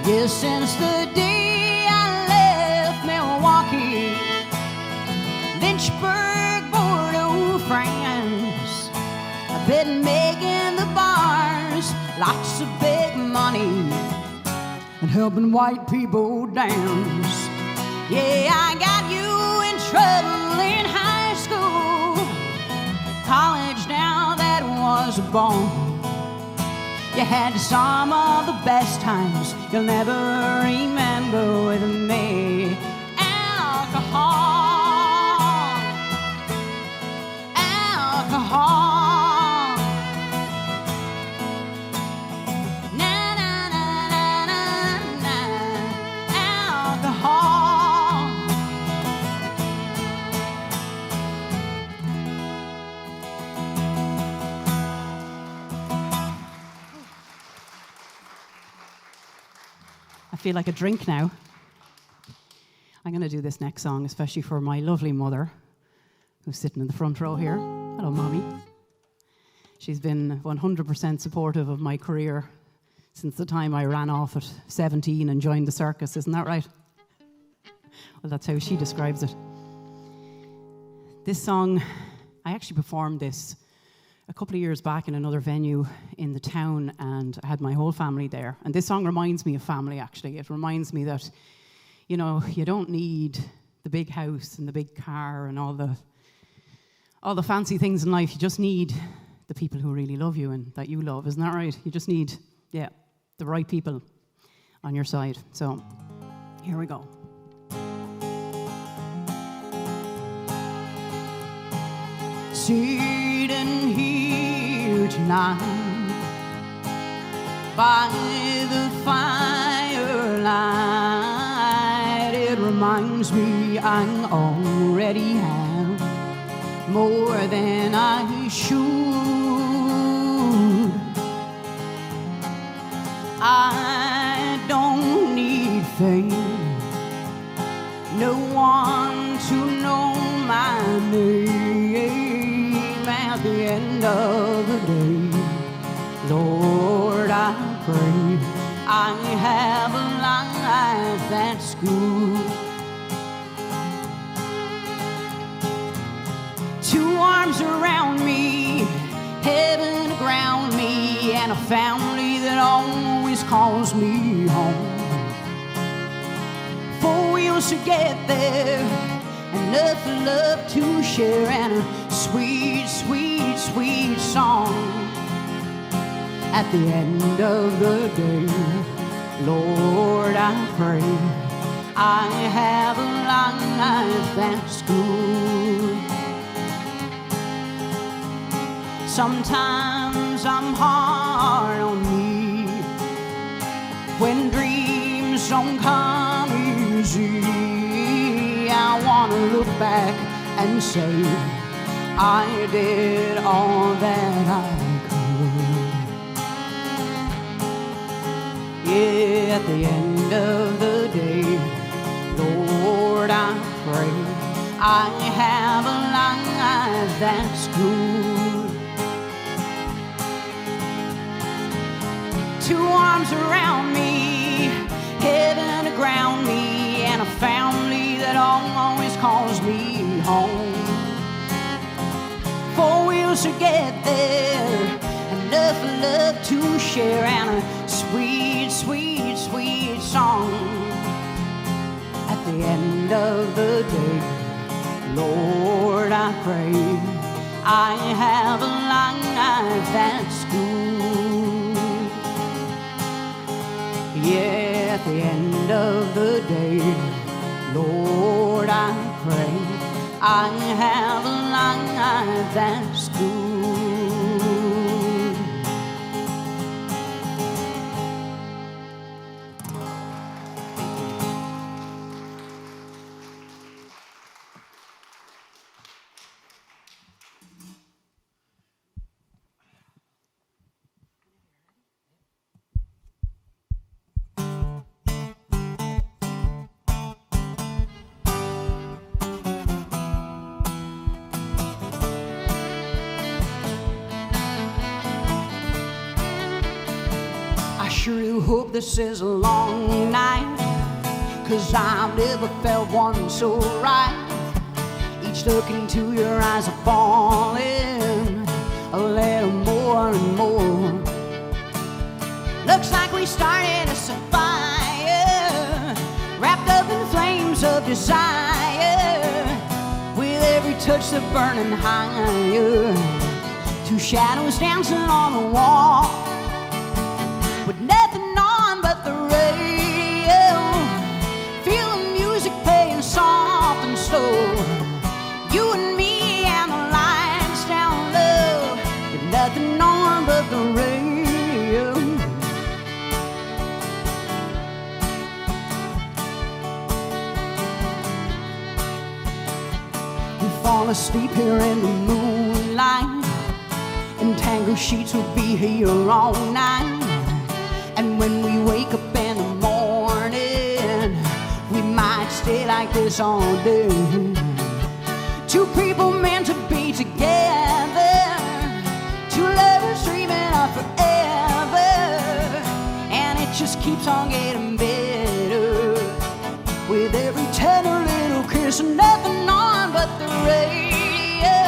Yes, since the day I left Milwaukee, Lynchburg, Bordeaux, France, I've been making the bars lots of big money and helping white people dance. Yeah, I got you in trouble in high school, college now that was a bone. You had some of the best times you'll never remember with me. Alcohol, alcohol. Na na na na na na. Alcohol. I feel like a drink now. I'm going to do this next song, especially for my lovely mother, who's sitting in the front row here. Hello, Mommy. She's been 100% supportive of my career since the time I ran off at 17 and joined the circus. Isn't that right? Well, that's how she describes it. This song, I actually performed this a couple of years back in another venue in the town, and I had my whole family there. And this song reminds me of family, actually. It reminds me that, you know, you don't need the big house and the big car and all the fancy things in life. You just need the people who really love you and that you love. Isn't that right? You just need, the right people on your side. So, here we go. Sitting here tonight by the firelight, it reminds me I already have more than I should. I don't need fame, no one to know my name. At the end of the day, Lord, I pray I have a life that's good. Two arms around family that always calls me home. 4 wheels to get there, enough love to share, and a sweet, sweet, sweet song. At the end of the day, Lord, I pray I have a life that's good. Sometimes I'm hard on me when dreams don't come easy. I wanna look back and say I did all that I could. Yeah, at the end of the day, Lord, I pray I have a life that's good. 2 arms around me, heaven to ground me, and a family that always calls me home. 4 wheels to get there, enough love to share, and a sweet, sweet, sweet song. At the end of the day, Lord, I pray I have a life that's good. Yeah, at the end of the day, Lord, I pray I have a life that's good. Sure do hope this is a long night, 'cause I've never felt one so right. Each look into your eyes are falling a little more and more. Looks like we started a fire, wrapped up in flames of desire. With every touch the burning higher, 2 shadows dancing on the wall. With nothing on but the radio, feel the music playing soft and slow. You and me and the lights down low, with nothing on but the radio. We fall asleep here in the moonlight, and tangled sheets will be here all night. And when we wake up in the morning, we might stay like this all day. 2 people meant to be together, 2 lovers dreaming of forever. And it just keeps on getting better, with every tender little kiss and nothing on but the radio.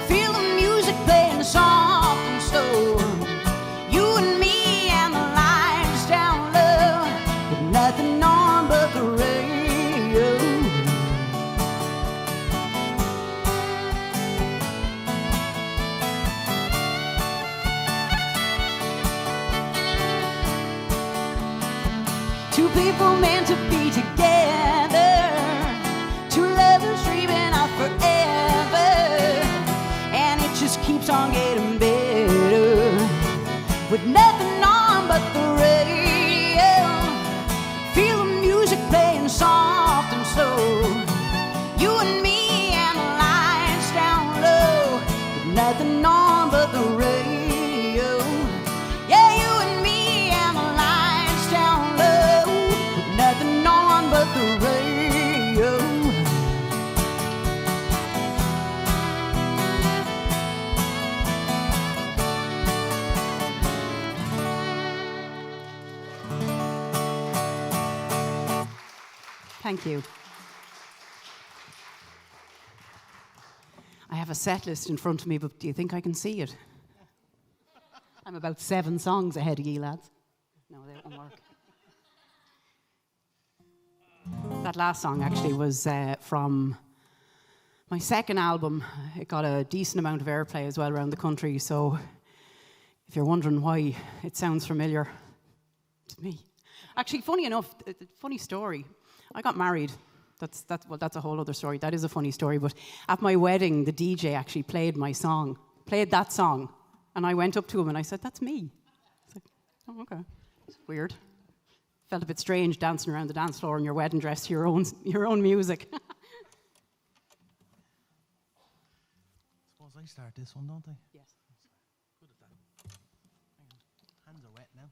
Feel the music playing soft and slow. You and me, nothing on but the radio. Two people meant to be together, 2 lovers dreaming of forever. And it just keeps on getting better, with nothing on but the radio. Feel the music playing soft and slow. You and me and the lights down low, with nothing on but the radio. Yeah, you and me and the lights down low, with nothing on but the radio. Thank you. I have a set list in front of me, but do you think I can see it? I'm about 7 songs ahead of you, lads. No, they won't work. That last song actually was from my second album. It got a decent amount of airplay as well around the country, so if you're wondering why it sounds familiar, it's me. Actually, funny enough, funny story. I got married. That's a whole other story. That is a funny story, but at my wedding, the DJ actually played that song, and I went up to him and I said, "That's me." It's like, oh, okay. It's weird. Felt a bit strange dancing around the dance floor in your wedding dress to your own music. Suppose I start this one, don't I? Yes. Good at that. Hang on. Hands are wet now.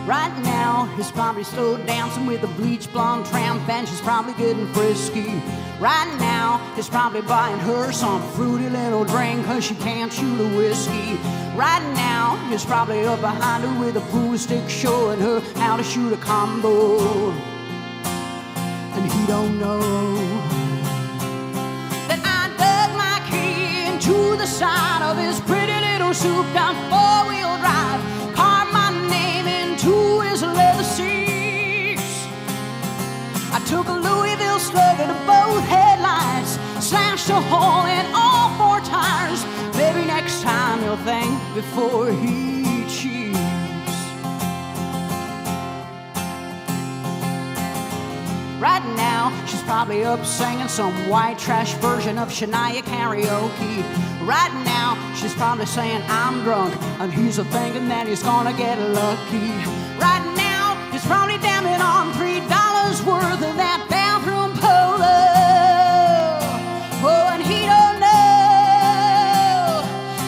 Right now, he's probably slow dancing with a bleach blonde tramp, and she's probably getting frisky. Right now, he's probably buying her some fruity little drink, 'cause she can't shoot a whiskey. Right now, he's probably up behind her with a pool stick, showing her how to shoot a combo. And he don't know that I dug my key into the side of his pretty little souped-up four-wheel drive, carved my name into his leather seats. I took a Louisville slugger to both headlights, slashed a hole in all 4 tires. Maybe next time he'll think before he cheats. Right now, she's probably up singing some white trash version of Shania karaoke. Right now, she's probably saying, "I'm drunk," and he's a-thinking that he's gonna get lucky. Right now, he's probably damming on $3 worth of that bathroom polo. Oh, and he don't know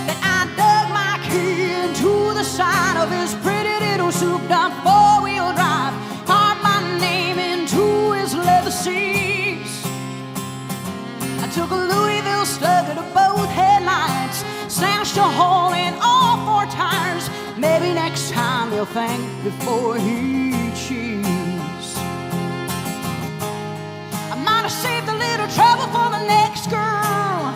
that I dug my key into the side of his pretty little souped-up four-wheel drive, carved my name into his leather seats. I took a Louisville slugger to both headlights, slashed a hole in all 4 tires. Maybe next time he'll think before he cheats. I might have saved a little trouble for the next girl.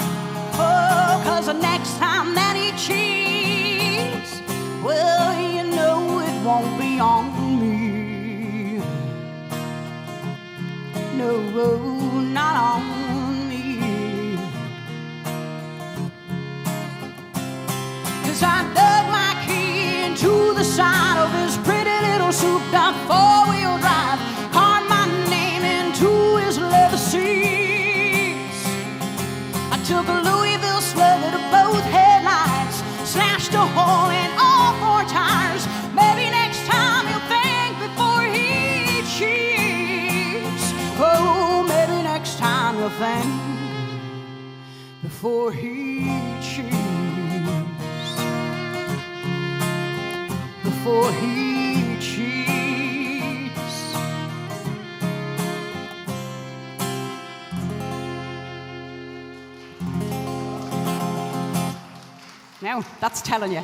Oh, 'cause the next time that he cheats, well, you know it won't be on me. No, not on me. 'Cause I dug my key into the side of his pretty little souped-up four-wheel drive, carved my name into his leather seats. I took a Louisville slugger to both headlights, slashed a hole in all 4 tires. Maybe next time he'll think before he cheats. Oh, maybe next time he'll think before he cheats. Before he cheats. Now, that's telling you.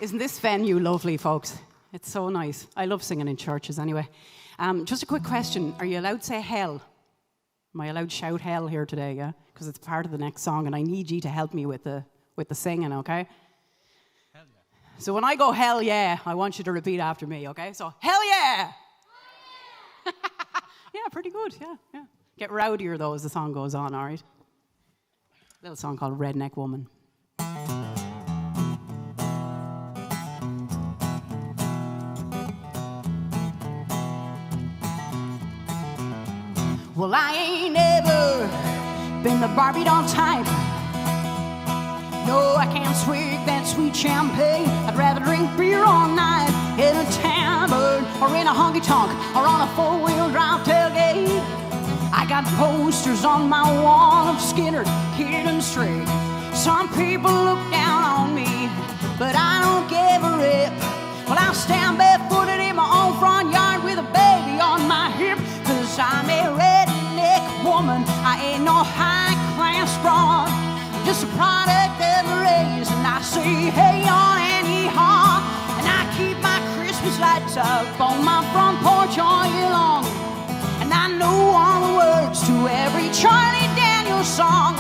Isn't this venue lovely, folks? It's so nice. I love singing in churches anyway. Just a quick question. Are you allowed to say hell? Am I allowed to shout hell here today, yeah? Because it's part of the next song, and I need you to help me with the singing, okay? Hell yeah. So when I go hell yeah, I want you to repeat after me, okay? So hell yeah! Yeah, pretty good, yeah. Get rowdier though as the song goes on, all right? Little song called Redneck Woman. Well, I ain't ever been the Barbie doll type. No, I can't swig that sweet champagne. I'd rather drink beer all night in a tavern or in a honky-tonk or on a four-wheel drive tailgate. I got posters on my wall of Skinner, Kid and Stray. Some people look down on me, but I don't give a rip. Well, I'll stand barefooted in my own front yard with a baby on my hip, 'cause I'm a redneck woman. I ain't no high-class broad, just a product say, hey, yaw and yee-haw. And I keep my Christmas lights up on my front porch all year long. And I know all the words to every Charlie Daniels song.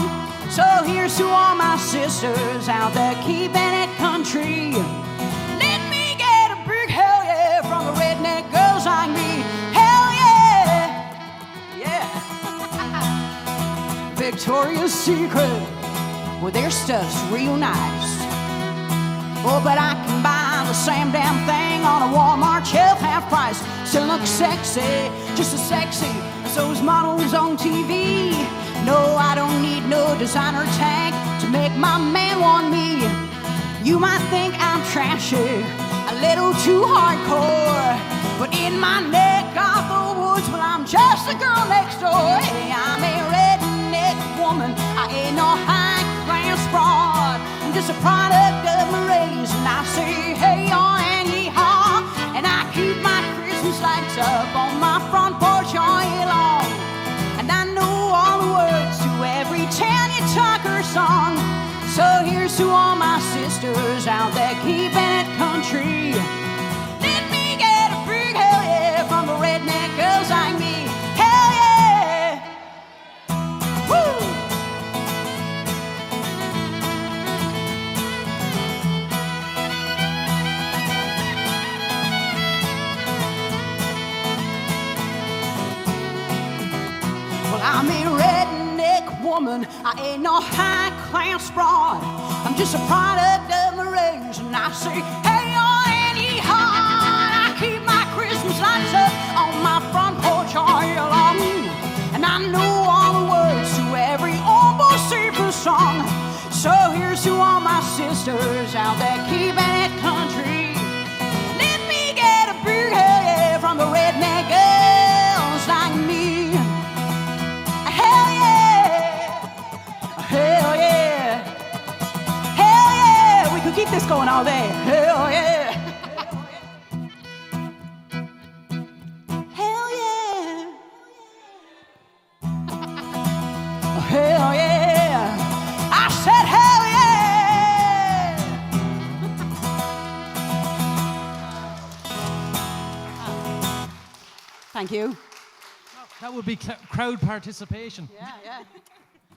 So here's to all my sisters out there keeping it country. Let me get a big hell yeah from the redneck girls like me. Hell yeah! Yeah. Victoria's Secret, well, their stuff's real nice. Oh, but I can buy the same damn thing on a Walmart shelf half price. Still look sexy, just as sexy as those models on TV. No, I don't need no designer tag to make my man want me. You might think I'm trashy, a little too hardcore, but in my neck of the woods, well, I'm just the girl next door. Hey, I'm a redneck woman, I ain't no high-class broad. I'm just a product of my race, and I say, hey, yaw and yee-haw. And I keep my Christmas lights up on my front porch all year long. And I know all the words to every Tanya Tucker song. So here's to all my sisters out there keeping it country. Let me get a big hell yeah from the redneck girls like me. Hell yeah! Woo! Well, I'm a redneck woman, I ain't no high-class broad. I'm just a product of my race, and I say, hey, yaw and yee-haw. And I keep my Christmas lights up on my front porch all year long. And I know all the words to every old boy Seaper song. So here's to all my sisters out there keeping it country. Let me get a big hell yeah from the redneck girls like me. Hell yeah! Hell yeah! Hell yeah! We could keep this going all day. Hell yeah! Hell yeah! Hell yeah! I said hell yeah! Thank you. That would be crowd participation. Yeah.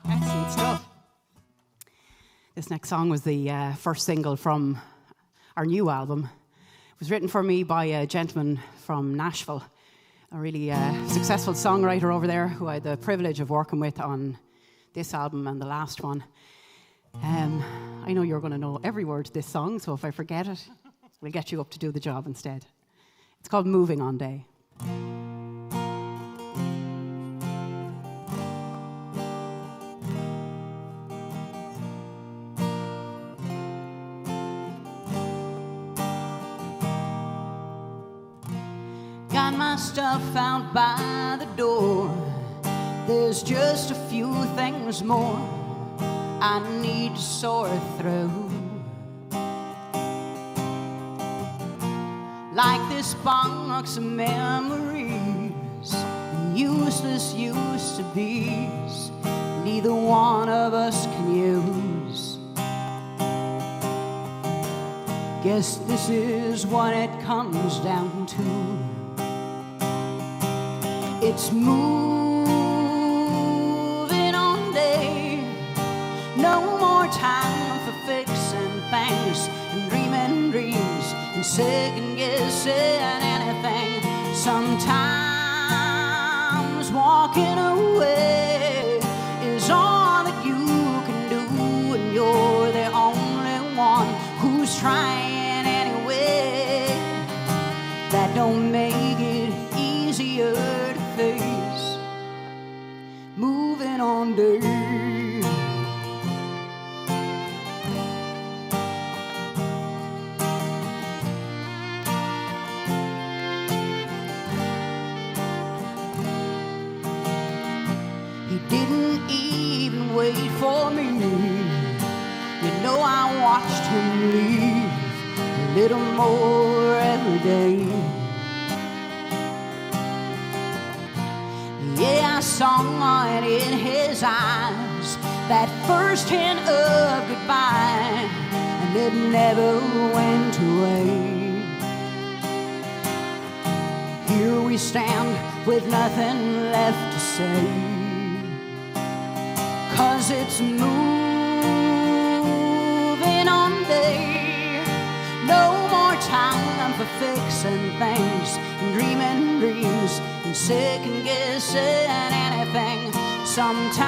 Excellent stuff. This next song was the first single from our new album. It was written for me by a gentleman from Nashville, a really successful songwriter over there who I had the privilege of working with on this album and the last one. I know you're going to know every word to this song, so if I forget it, we'll get you up to do the job instead. It's called Moving On Day. Got my stuff out by the door. There's just a few things more I need to sort through. Like this box of memories, useless used to be's, neither one of us can use. Guess this is what it comes down to. It's moving on day. No more time for fixing things and dreaming dreams and second guessing anything. Sometimes walking away is all that you can do, and you're the only one who's trying anyway. That don't make it easier to face. Moving on day. He didn't even wait for me. You know I watched him leave a little more every day. Yeah, I saw it in his eyes, that first hint of goodbye. And and it never went away. Here we stand with nothing left to say, 'cause it's moving on day. No more time for fixing things and dreaming dreams and second guessing anything. Sometimes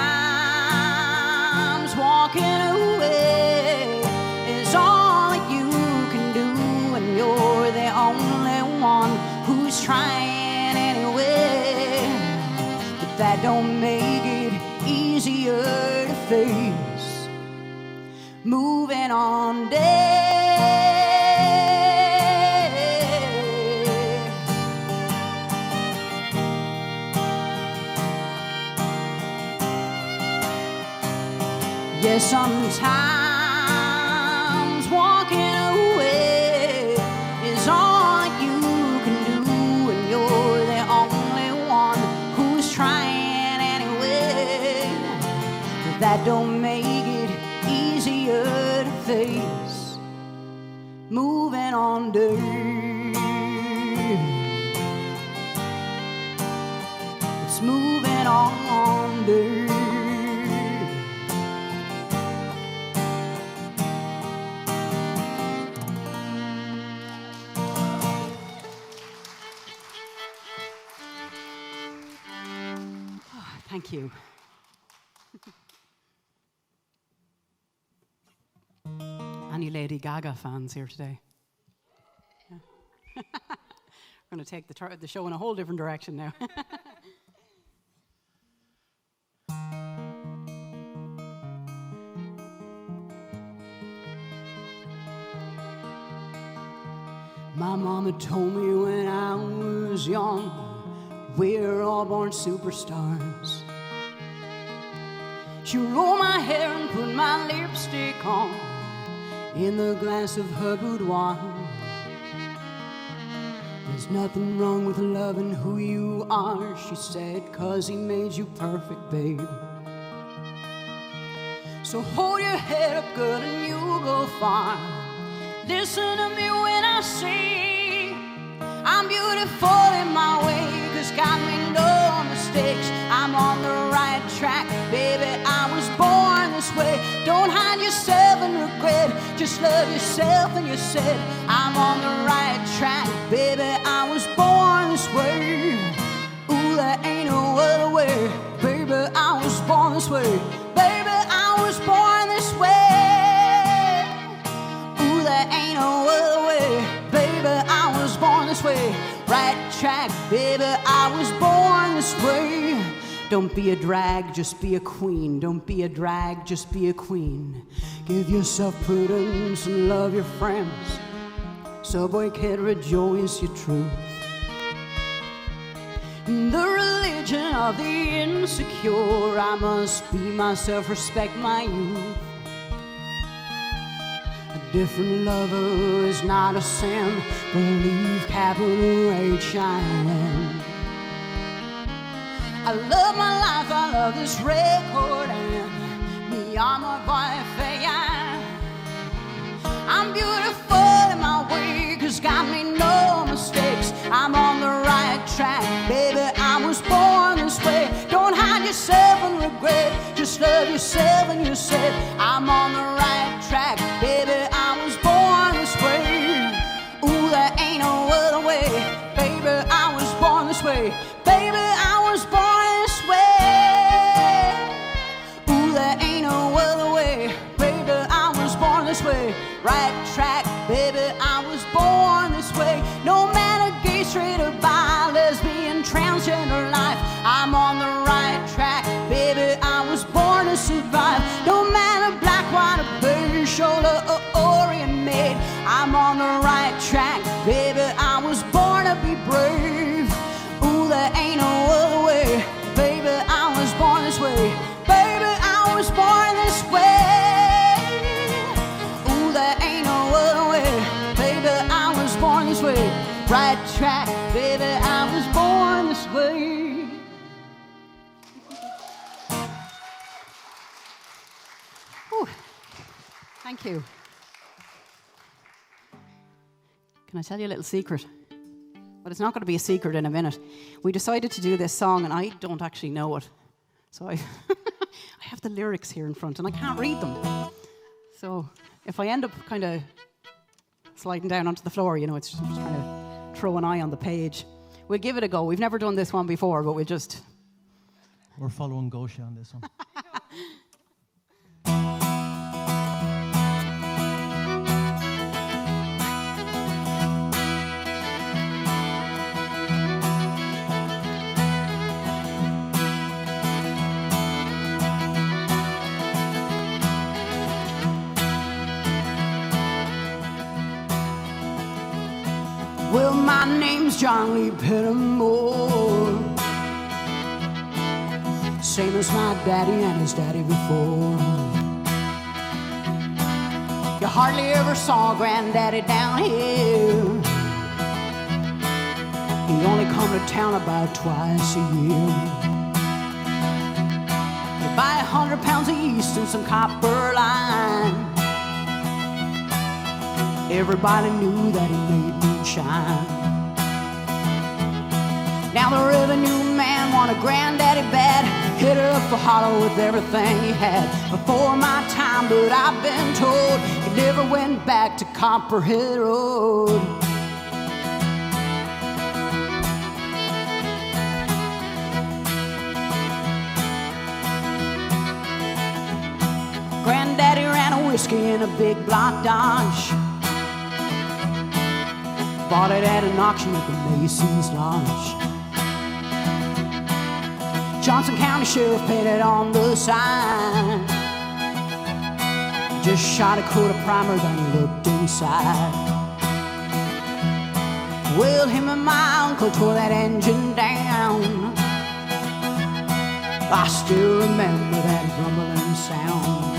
walking away is all that you can do, and you're the only one who's trying anyway. But that don't make it easier to face. Moving on day. Yeah, sometimes walking away is all you can do, and you're the only one who's trying anyway. But that don't make it easier to face. Moving on, day. It's moving on, day. Thank you. Any Lady Gaga fans here today? Yeah. We're going to take the show in a whole different direction now. My mama told me when I was young, we're all born superstars. She rolled my hair and put my lipstick on in the glass of her boudoir. There's nothing wrong with loving who you are, she said, 'cause he made you perfect, babe. So hold your head up, girl, and you'll go far. Listen to me when I say I'm beautiful in my way, 'cause God made no mistakes. I'm on the right track, baby, I was born this way. Don't hide yourself in regret, just love yourself. And you said, I'm on the right track, baby, I was born this way. Ooh, there ain't no other way, baby, I was born this way. Baby, I was born this way. Ooh, there ain't no other way, baby, I was born this way. Right track, baby, I was born this way. Don't be a drag, just be a queen. Don't be a drag, just be a queen. Give yourself prudence and love your friends. Subway kid, rejoice your truth. The religion of the insecure, I must be myself, respect my youth. A different lover is not a sin, believe capital H-I-M. I love my life, I love this record, and me on my wife, yeah. I'm beautiful in my way, 'cause God made no mistakes. I'm on the right track, baby, I was born this way. Don't hide yourself in regret, just love yourself. And you said, I'm on the right track, baby, I was born this way. Ooh, there ain't no other way, baby, I was born this way. Baby, I was born this way. Ooh, there ain't no other way, baby, I was born this way. Right track, baby, I was born this way. No matter gay, straight or bi, lesbian, transgender life, I'm on the right track, baby, I was born to survive. No matter black, white, or beige, shoulder or Orient maid, I'm on the right track, baby, I was born to be brave. Ooh, there ain't no other way, baby, I was born this way. Baby, I was born this way. Ooh, there ain't no other way, baby, I was born this way. Right track, baby, I was born this way. Ooh, thank you. Can I tell you a little secret? But it's not going to be a secret in a minute. We decided to do this song, and I don't actually know it. So I, I have the lyrics here in front, and I can't read them. So if I end up kind of sliding down onto the floor, you know, it's just trying to throw an eye on the page. We'll give it a go. We've never done this one before, but we'll just... We're following Gosha on this one. Well, my name's John Lee Pettimore, same as my daddy and his daddy before. You hardly ever saw Granddaddy down here. He only come to town about twice a year. You buy 100 pounds of yeast and some copper line. Everybody knew that he made moonshine. Now the revenue man wanted Granddaddy bad, hit her up for hollow with everything he had. Before my time, but I've been told he never went back to Copperhead Road. Granddaddy ran a whiskey in a big block Dodge. Bought it at an auction at the Mason's Lodge. Johnson County Sheriff painted on the sign. Just shot a coat of primer, then looked inside. Well, him and my uncle tore that engine down. I still remember that rumbling sound.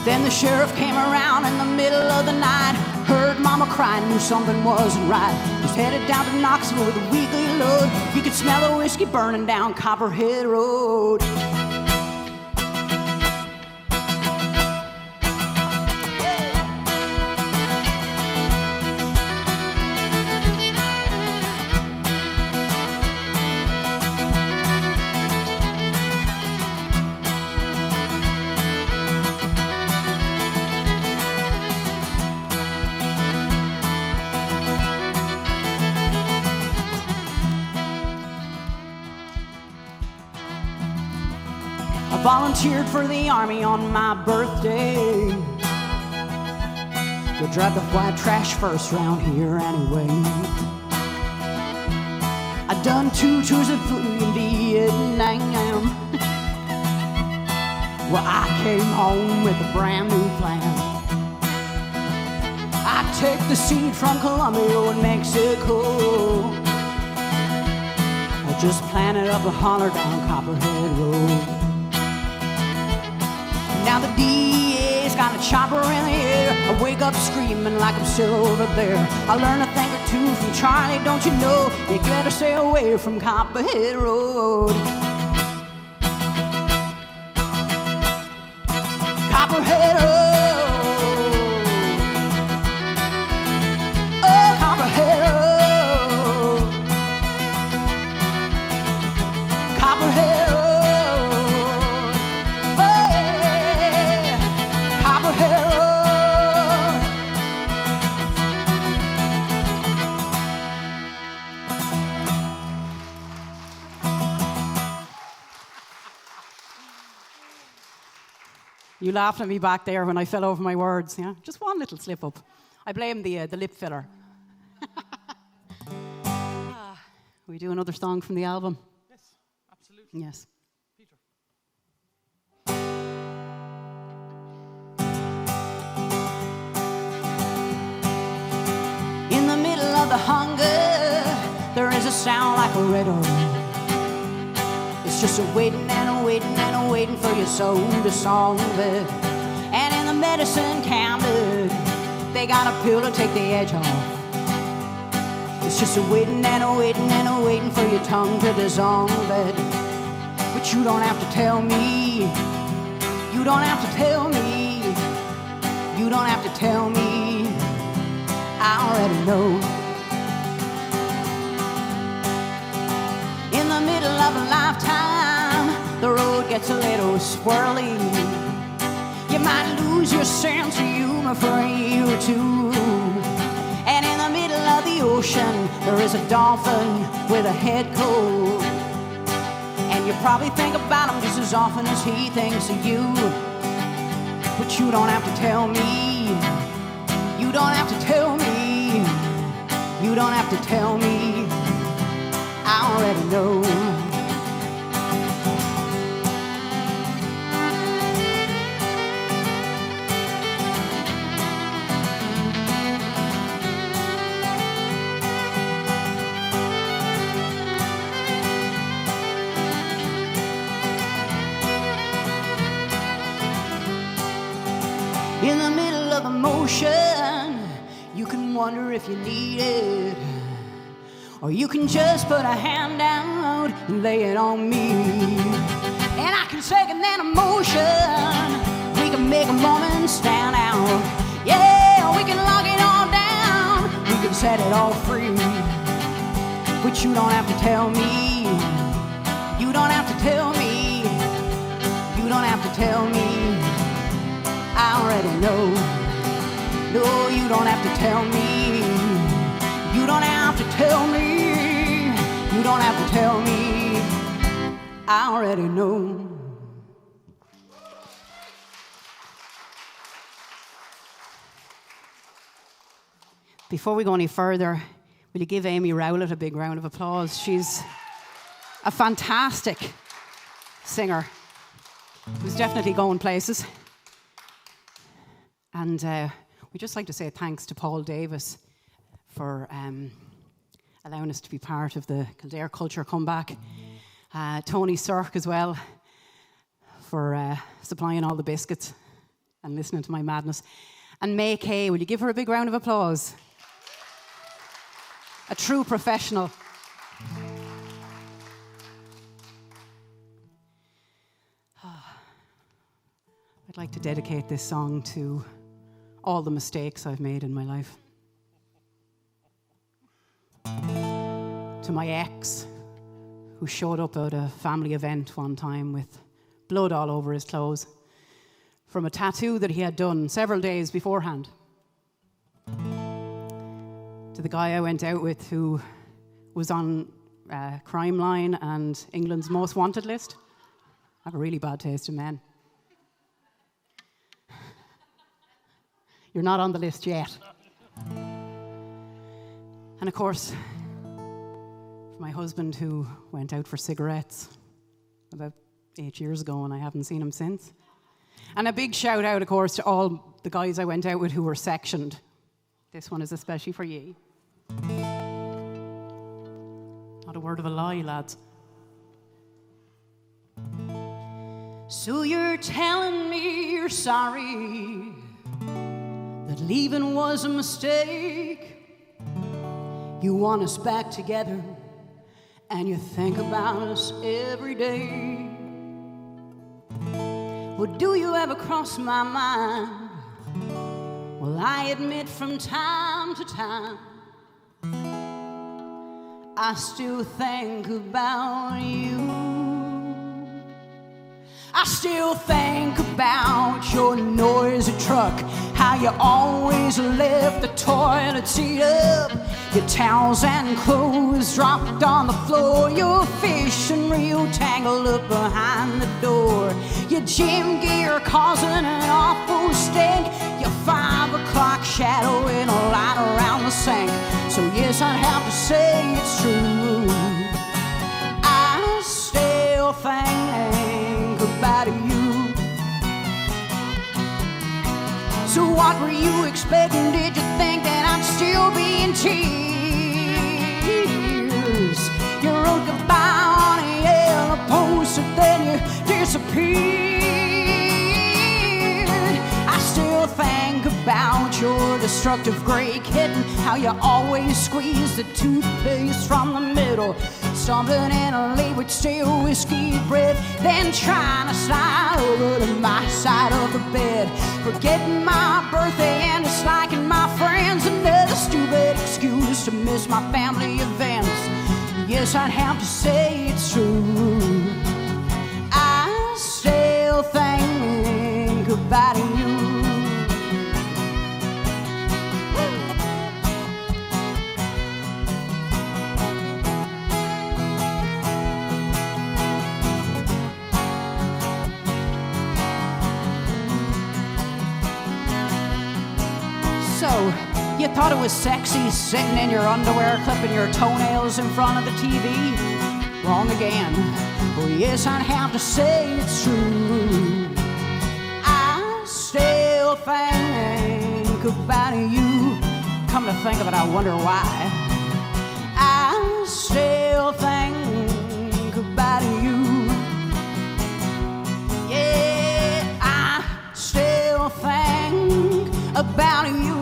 Then the sheriff came around in the middle of the night. Heard Mama cry, knew something wasn't right. Was headed down to Knoxville with a weekly load. You could smell the whiskey burning down Copperhead Road. Volunteered for the army on my birthday. We'll drive the white trash first round here anyway. I done 2 tours of duty in Vietnam. Well, I came home with a brand new plan. I take the seed from Colombia and Mexico. I just planted up a holler down Copperhead Road. Now the DA's got a chopper in the air. I wake up screaming like I'm still over there. I learned a thing or two from Charlie, don't you know? You gotta stay away from Copperhead Road. Copperhead Road. Oh, Copperhead Road. Copperhead Road. You laughed at me back there when I fell over my words, yeah? Just one little slip up. I blame the lip filler. We do another song from the album? Yes, absolutely. Yes. Peter. In the middle of the hunger, there is a sound like a riddle. It's just a waiting and a waiting and a waiting for your soul to Songbird. And in the medicine cabinet, they got a pill to take the edge off. It's just a waiting and a waiting and a waiting for your tongue to dissolve it. But you don't have to tell me. You don't have to tell me. You don't have to tell me. I already know. In the middle of a lifetime, the road gets a little swirly. You might lose your sense of humor for a year or two. And in the middle of the ocean, there is a dolphin with a head cold. And you probably think about him just as often as he thinks of you. But you don't have to tell me. You don't have to tell me. You don't have to tell me. I already know. In the middle of emotion, you can wonder if you need it, or you can just put a hand out and lay it on me. And I can second that emotion. We can make a moment stand out. Yeah, we can lock it all down. We can set it all free. But you don't have to tell me. You don't have to tell me. You don't have to tell me. I already know. No, you don't have to tell me. You don't have to tell me. You don't have to tell me. I already know. Before we go any further, will you give Amy Rowlett a big round of applause? She's a fantastic singer who's definitely going places. And we'd just like to say thanks to Paul Davis for allowing us to be part of the Kildare Culture comeback. Tony Cirque as well for supplying all the biscuits and listening to my madness. And May Kay, will you give her a big round of applause? A true professional. I'd like to dedicate this song to all the mistakes I've made in my life. To my ex, who showed up at a family event one time with blood all over his clothes from a tattoo that he had done several days beforehand. To the guy I went out with who was on Crime Line and England's Most Wanted list. I have a really bad taste in men. You're not on the list yet. And of course, for my husband who went out for cigarettes about 8 years ago and I haven't seen him since. And a big shout out, of course, to all the guys I went out with who were sectioned. This one is especially for you. Not a word of a lie, lads. So you're telling me you're sorry, that leaving was a mistake. You want us back together, and you think about us every day. Well, do you ever cross my mind? Well, I admit from time to time, I still think about you. I still think about your noisy truck, how you always left the toilet seat up, your towels and clothes dropped on the floor, your fishing reel tangled up behind the door, your gym gear causing an awful stink, your 5 o'clock shadow in a light around the sink. So yes, I'd have to say it's true. I still think about you. So what were you expecting? Did you think that I'd still be in tears? You wrote goodbye on a yellow poster, then you disappeared. I still think about your destructive gray kitten, how you always squeeze the toothpaste from the middle. stumbling in a lane with stale whiskey bread, then trying to slide over to my side of the bed, forgetting my birthday and disliking my friends. Another stupid excuse to miss my family events. Yes, I'd have to say it's true. I still think about you. So, you thought it was sexy sitting in your underwear, clipping your toenails in front of the TV? Wrong again. Oh yes, I'd have to say it's true. I still think about you. Come to think of it, I wonder why. I still think about you. Yeah, I still think about you.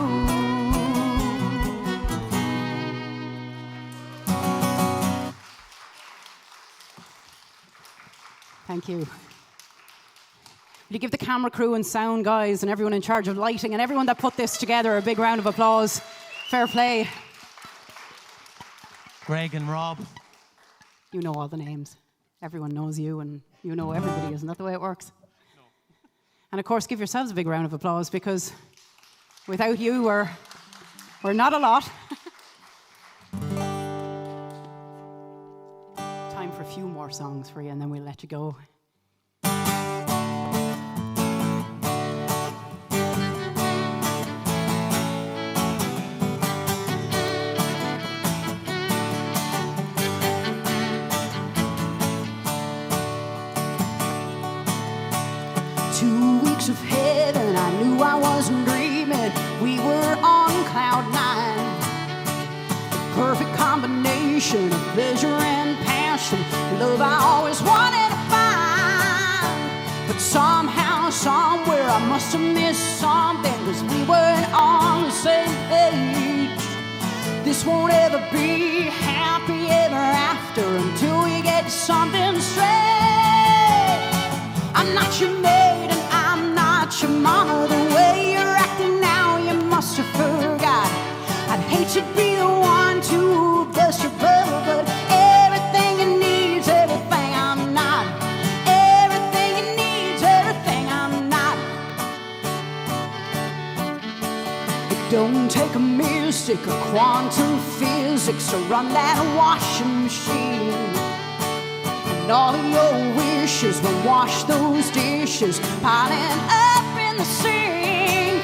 Thank you. Will you give the camera crew and sound guys and everyone in charge of lighting and everyone that put this together a big round of applause? Fair play. Greg and Rob. You know all the names. Everyone knows you and you know everybody. Isn't that the way it works? No. And of course, give yourselves a big round of applause because without you, we're not a lot. Time for a few more songs for you and then we'll let you go. 2 weeks of heaven, I knew I wasn't dreaming. We were on cloud nine. The perfect combination of pleasure and passion. Love I always wanted to find. But somehow, somewhere, I must have missed something, 'cause we weren't on the same page. This won't ever be happy ever after until we get something straight. I'm not your maid and I'm not your mama. The way you're acting now, you must have forgot. I'd hate to be the one to bust your bubble, but everything you need's everything I'm not. Everything you need's everything I'm not. It don't take a mystic or quantum physics to run that washing machine. And all of your wishes will wash those dishes piling up in the sink.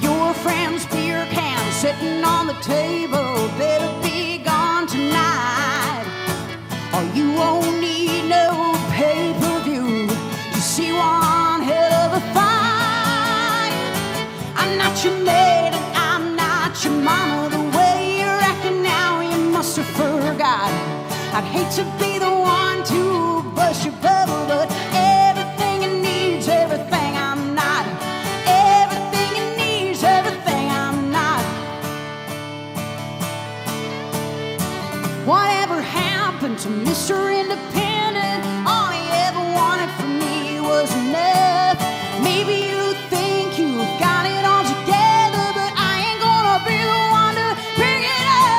Your friend's beer can sitting on the table better be gone tonight, or you won't need no pay-per-view to see one hell of a fight. I'm not your maid and I'm not your mama. The way you're acting now, you must have forgot. I'd hate to be the one to bust your bubble, but everything you need's everything I'm not. Everything you need's everything I'm not. Whatever happened to Mr. Independent? All he ever wanted from me was enough. Maybe you think you've got it all together, but I ain't gonna be the one to pick it up.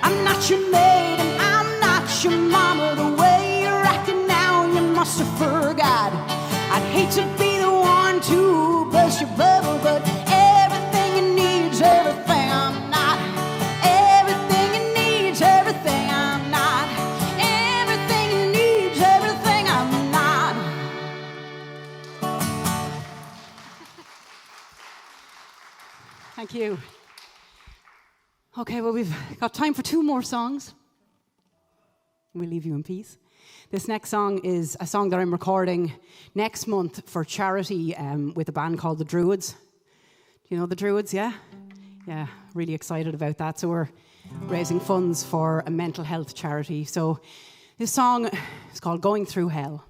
I'm not your maid and I'm not your mama. The way you're acting now, you must have forgot. I'd hate to be the one to bust your bubble, but everything you need's everything I'm not. Everything you need's everything I'm not. Everything you need's everything I'm not. Thank you. Okay, well, we've got time for 2 more songs. We'll leave you in peace. This next song is a song that I'm recording next month for charity with a band called The Druids. Do you know The Druids, yeah? Yeah, really excited about that. So we're raising funds for a mental health charity. So this song is called Going Through Hell.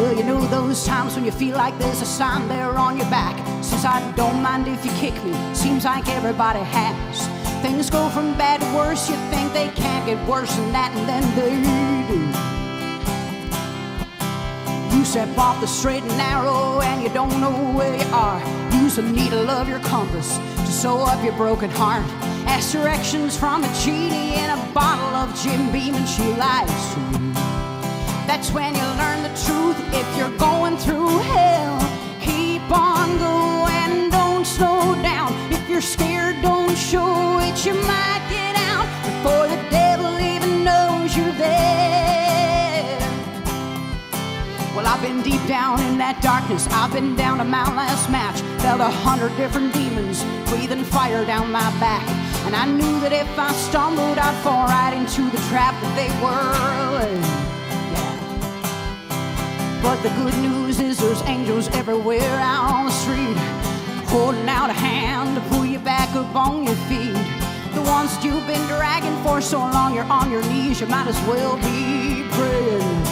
Well, you know those times when you feel like there's a sign there on your back. Says I don't mind if you kick me, seems like everybody has. Things go from bad to worse, you think they can't get worse than that, and then they do. You step off the straight and narrow and you don't know where you are. Use the needle of your compass to sew up your broken heart. Ask directions from a genie in a bottle of Jim Beam and she lies to you. That's when you learn the truth. If you're going through hell, keep on going, don't slow down. If you're scared, don't show it. You might get out before the devil even knows you're there. Well, I've been deep down in that darkness. I've been down to my last match. Felt 100 different demons breathing fire down my back. And I knew that if I stumbled, I'd fall right into the trap that they were laying. But the good news is there's angels everywhere out on the street, holding out a hand to pull you back up on your feet. The ones that you've been dragging for so long you're on your knees, you might as well be praying.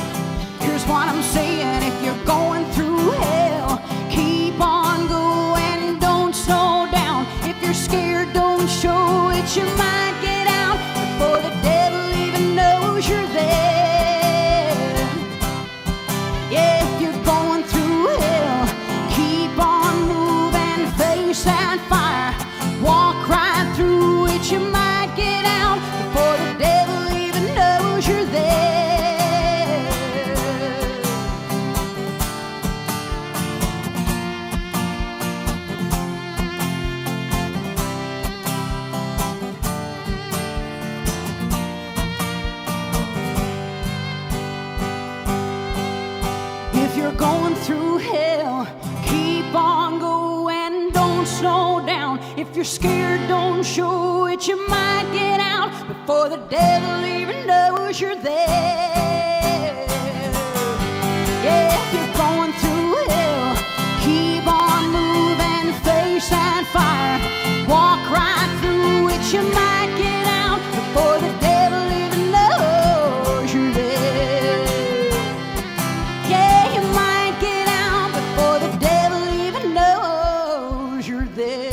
Here's what I'm saying, if you're going through hell, keep on going, don't slow down. If you're scared, don't show it, you might get out before the devil even knows you're there. That fire, walk right through it, you might get out before the devil even knows you're there. If you're going through hell, keep on going, don't slow down. If you're scared, don't show it, you might get out before the devil even knows you're there. Yeah, if you're going through hell, keep on moving, face that fire, walk right through it, you might get out before the devil even knows you're there. Yeah, you might get out before the devil even knows you're there.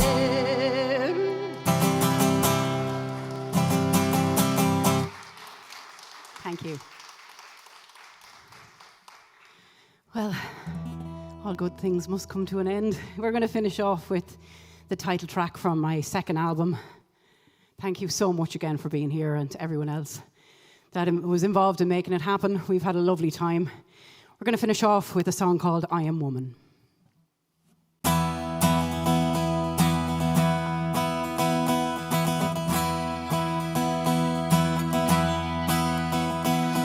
Thank you. Well, all good things must come to an end. We're going to finish off with the title track from my second album. Thank you so much again for being here, and to everyone else that was involved in making it happen. We've had a lovely time. We're going to finish off with a song called I Am Woman.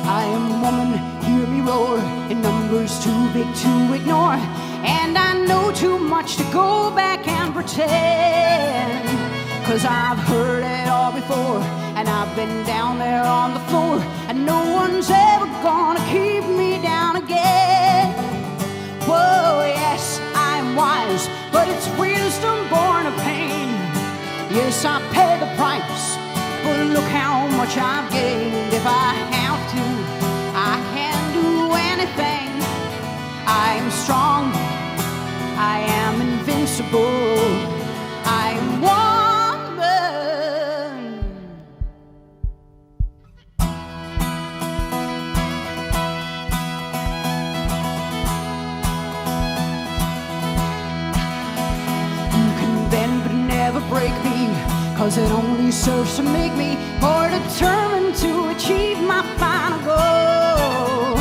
I am woman, hear me roar, in numbers too big to ignore, and I know too much to go back and pretend, 'cause I've heard it all before, and I've been down there on the floor, and no one's ever gonna keep me down again. Whoa, yes, I am wise, but it's wisdom born of pain. Yes, I pay the price, but look how much I've gained. If I have to, I can do anything. I am strong, I am invincible, I am woman. You can bend but never break me, 'cause it only serves to make me more determined to achieve my final goal.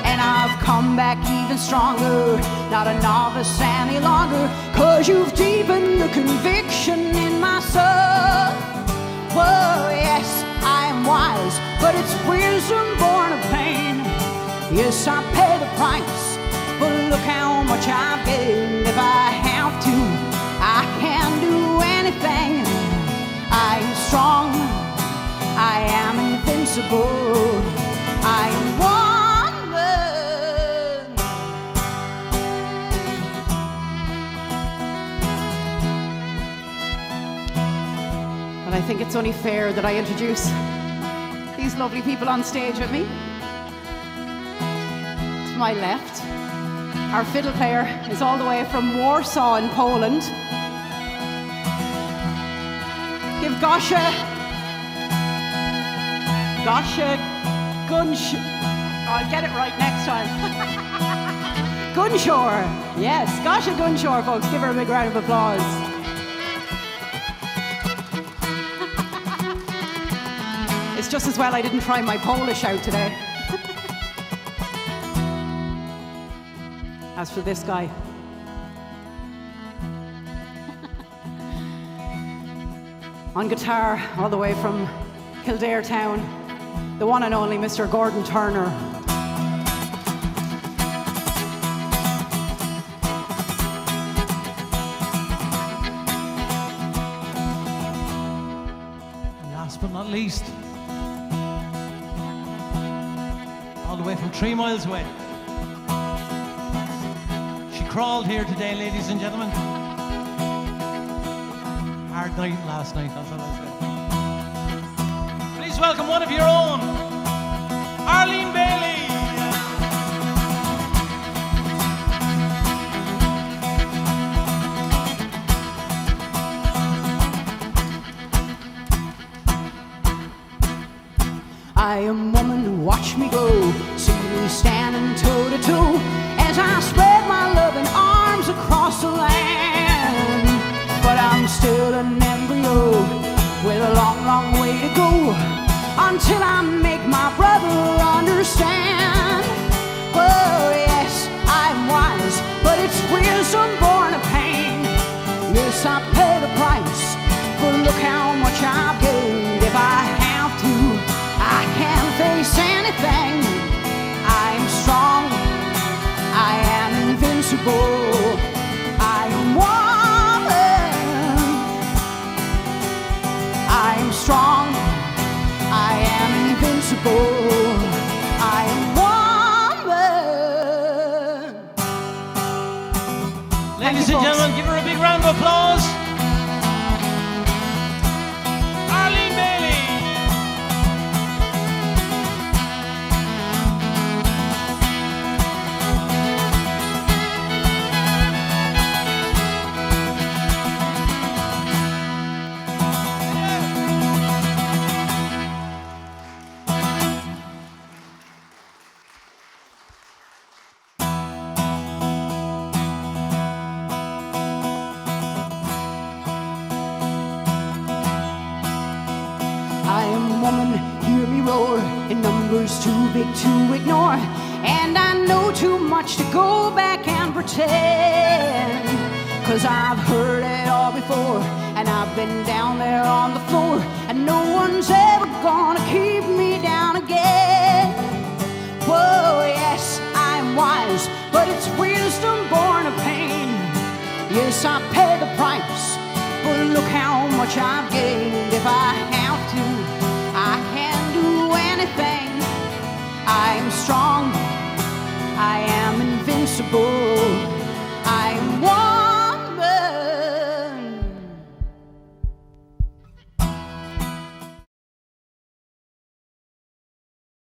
And I've come back even stronger, not a novice any longer, 'cause you've deepened the conviction in my soul. Whoa, yes, I am wise, but it's wisdom born of pain. Yes, I pay the price, but look how much I've gained. If I have to, I can do anything. I am strong, I am invincible, I am woman. Well, I think it's only fair that I introduce these lovely people on stage with me. To my left, Our fiddle player is all the way from Warsaw in Poland. Give Gosia I'll get it right next time. Gunshore. Yes, Gosia Gunshore, folks. Give her a big round of applause. It's just as well I didn't try my Polish out today. As for this guy, on guitar, all the way from Kildare town, the one and only Mr. Gordon Turner. Last but not least, all the way from 3 miles away. She crawled here today, ladies and gentlemen. Hard night last night, that's what I said. Please welcome one of your own, Arlene Bailey. I am woman, watch me go. See me standing toe to toe as I spread my loving arms across the land. But I'm still an embryo with a long, long way to go until I make my brother understand. Oh yes, I'm wise, but it's wisdom born of pain. Yes, I pay the price, but look how much I've gained. If I have to, I can face anything. I am strong, I am invincible. I am woman, I am strong, I am invincible. I am woman. Ladies and gentlemen, give her a big round of applause. Arlene Bailey. Too big to ignore, and I know too much to go back and pretend. 'Cause I've heard it all before, and I've been down there on the floor, and no one's ever gonna keep me down again. Whoa, yes, I'm wise, but it's wisdom born of pain. Yes, I pay the price, but look how much I've gained. If I have to, I can do anything. I am strong, I am invincible.